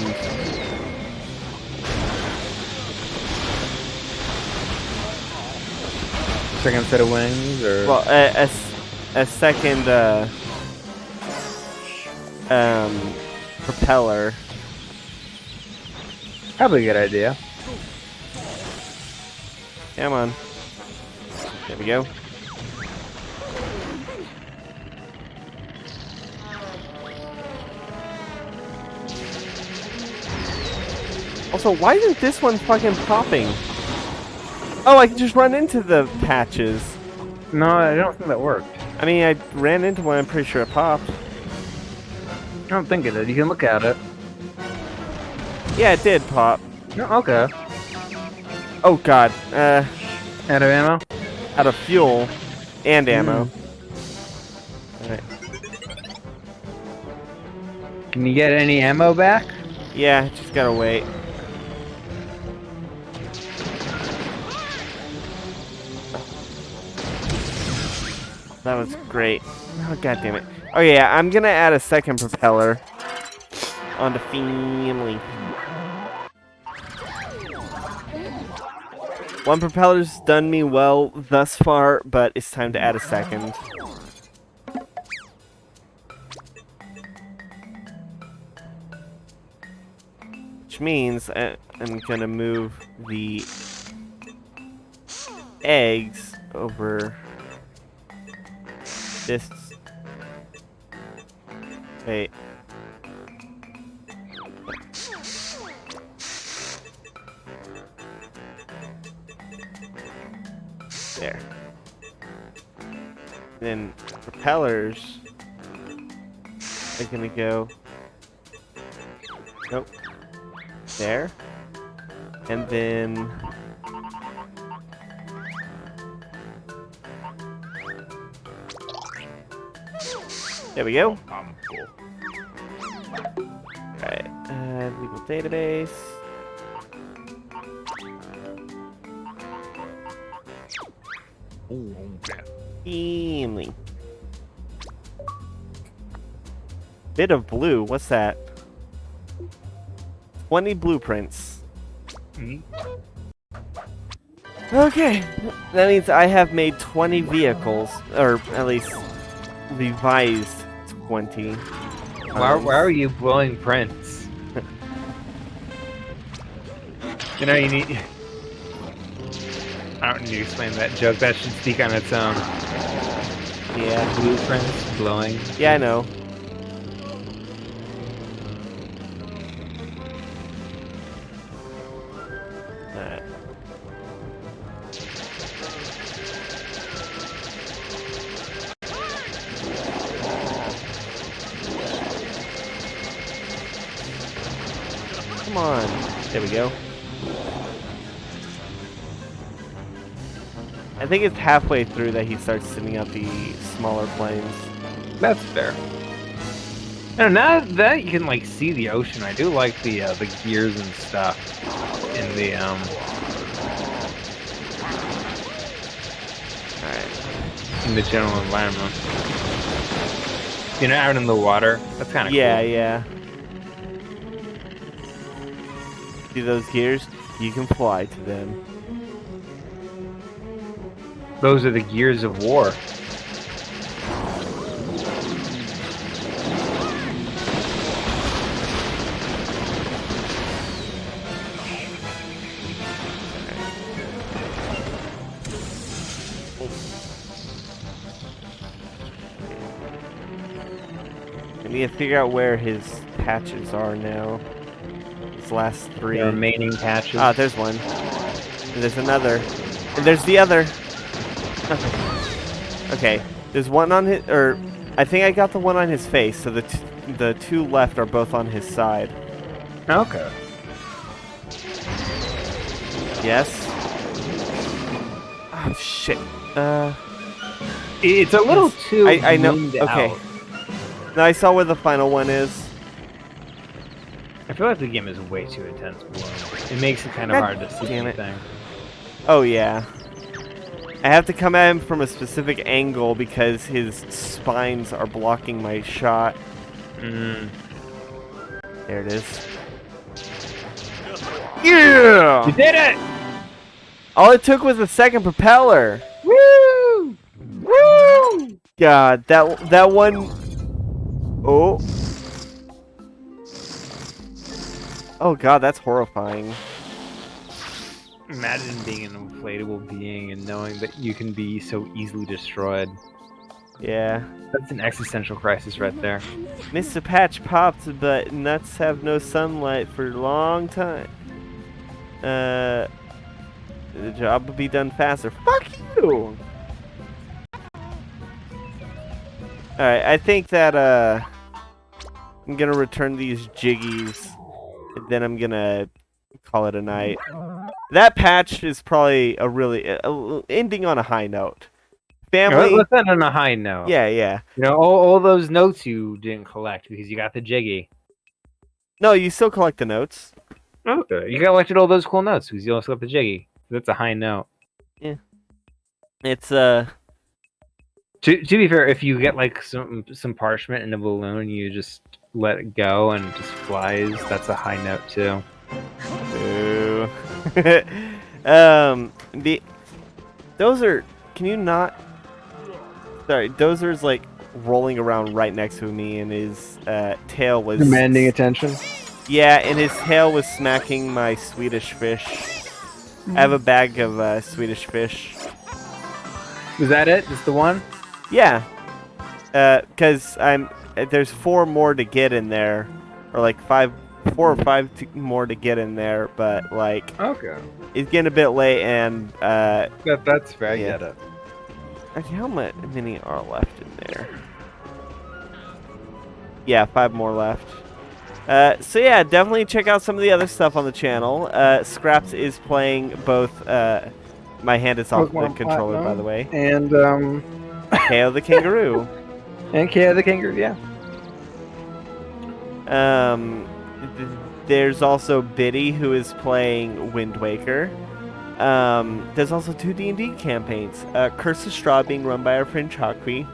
Second set of wings, or Well, a second propeller. probably a good idea. Come on. There we go. Also, why isn't this one fucking popping? Oh, I can just run into the patches. No, I don't think that worked. I mean, I ran into one, I'm pretty sure it popped. I don't think it did. You can look at it. Yeah, it did pop. No, okay. Oh god, Out of ammo? out of fuel and ammo. Alright. Can you get any ammo back? Yeah, just gotta wait. That was great. Oh god damn it. Oh yeah, I'm gonna add a second propeller onto family. One propeller's done me well thus far, but it's time to add a second. Which means I'm gonna move the eggs over this. Wait. There. Then propellers are gonna go. Nope. There. And then there we go. Cool. Alright, legal database. Family. Bit of blue, what's that? 20 blueprints. Okay, that means I have made 20 vehicles, or at least revised 20. Why are you blowing prints? You know, you need... I don't need to explain that joke. That should speak on its own. Yeah. Blueprints, blowing. Yeah, I know. Alright. Come on. There we go. I think it's halfway through that he starts sending out the smaller planes. That's fair. And now that you can like see the ocean, I do like the gears and stuff in the Alright. in the general environment. You know, out in the water. That's kind of Yeah, cool. yeah. See those gears? You can fly to them. Those are the gears of war. need to figure out where his patches are now. His last 3. The remaining patches. Ah, there's one. And there's another. And there's the other. Okay. There's one on his, or I think I got the one on his face. So the 2 left are both on his side. Okay. Yes. Oh shit. It's a little too. I know. zoomed Okay. out. Now I saw where the final one is. I feel like the game is way too intense below. It makes it kind of hard to see damn it. anything. Oh yeah. I have to come at him from a specific angle because his spines are blocking my shot. Mm. There it is. Yeah! You did it! All it took was a second propeller. Woo! Woo! God, that one. Oh. Oh God, that's horrifying. Imagine being an inflatable being and knowing that you can be so easily destroyed. Yeah. That's an existential crisis right there. Mr. Patch popped, but nuts have no sunlight for a long time. The job will be done faster. Fuck you! Alright, I think that, I'm gonna return these jiggies, and then I'm gonna call it a night. That patch is probably a really, ending on a high note. Family... Let's end on a high note. Yeah, yeah. You know, all those notes you didn't collect because you got the jiggy. No, you still collect the notes. Okay. You collected all those cool notes because you also got the jiggy. That's a high note. Yeah. It's, To be fair, if you get like some parchment and a balloon, you just let it go and it just flies. That's a high note too. Ooh. Those are. Can you not? Sorry, Dozer's like rolling around right next to me, and his tail was Demanding attention. Yeah, and his tail was smacking my Swedish fish. I have a bag of Swedish fish. Was that it? Just the one? Yeah, because there's 4 more to get in there, or like 4 or 5 more to get in there, but like Okay. it's getting a bit late, and That's fair. yeah. I get it. Actually, how many are left in there? Yeah, 5 more left. So yeah, definitely check out some of the other stuff on the channel. Scraps is playing both. My hand is off the Pokemon controller, by Platinum the way. And KO the Kangaroo. and KO the Kangaroo. Yeah. There's also Biddy, who is playing Wind Waker. There's also 2 D&D campaigns. Curse of Straw being run by our friend Chakri,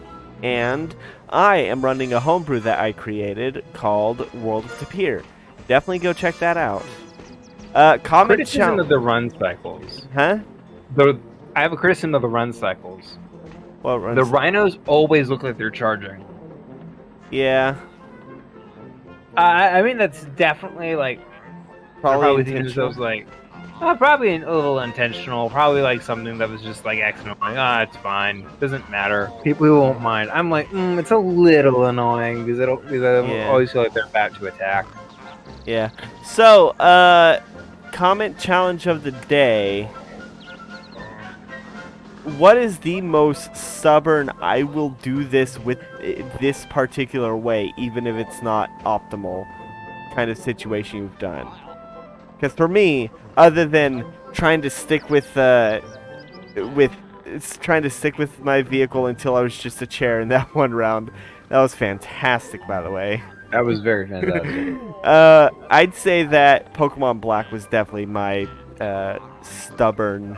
and I am running a homebrew that I created called World of Tapir. Definitely go check that out. Comment Criticism of the run cycles. Huh? I have a criticism of the run cycles. What runs? The rhinos always look like they're charging. Yeah. I mean, that's definitely like Probably thinking to intentional. themselves like, probably a little intentional. Probably like something that was just like accidental. Like, it's fine. Doesn't matter. People won't mind. I'm like, it's a little annoying because I always feel like they're about to attack. Yeah. So, comment challenge of the day. What is the most stubborn, I will do this with this particular way, even if it's not optimal, kind of situation you've done? Because for me, other than trying to stick with my vehicle until I was just a chair in that one round, that was fantastic, by the way. That was very fantastic. I'd say that Pokemon Black was definitely my stubborn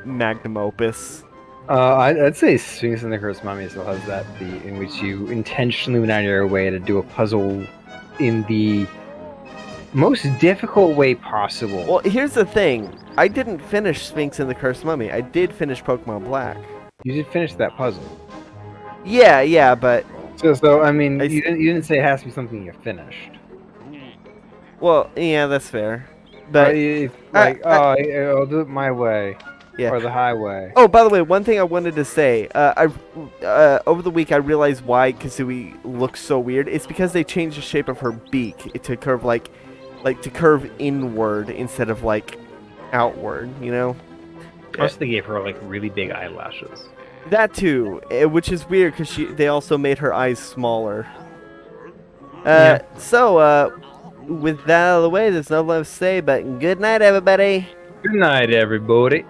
magnum opus. I'd say Sphinx and the Cursed Mummy still has that beat in which you intentionally went out of your way to do a puzzle in the most difficult way possible. Well, here's the thing. I didn't finish Sphinx and the Cursed Mummy. I did finish Pokemon Black. You did finish that puzzle. Yeah, but... So I mean, you didn't say it has to be something you finished. Well, yeah, that's fair. But I'll do it my way. Yeah. or the highway. Oh, by the way, one thing I wanted to say. Over the week I realized why Kazooie looks so weird. It's because they changed the shape of her beak to curve like to curve inward instead of like outward. You know. Plus, they gave her like really big eyelashes. That too, which is weird because they also made her eyes smaller. Yeah. So, with that out of the way, there's nothing left to say, but good night, everybody. Good night, everybody.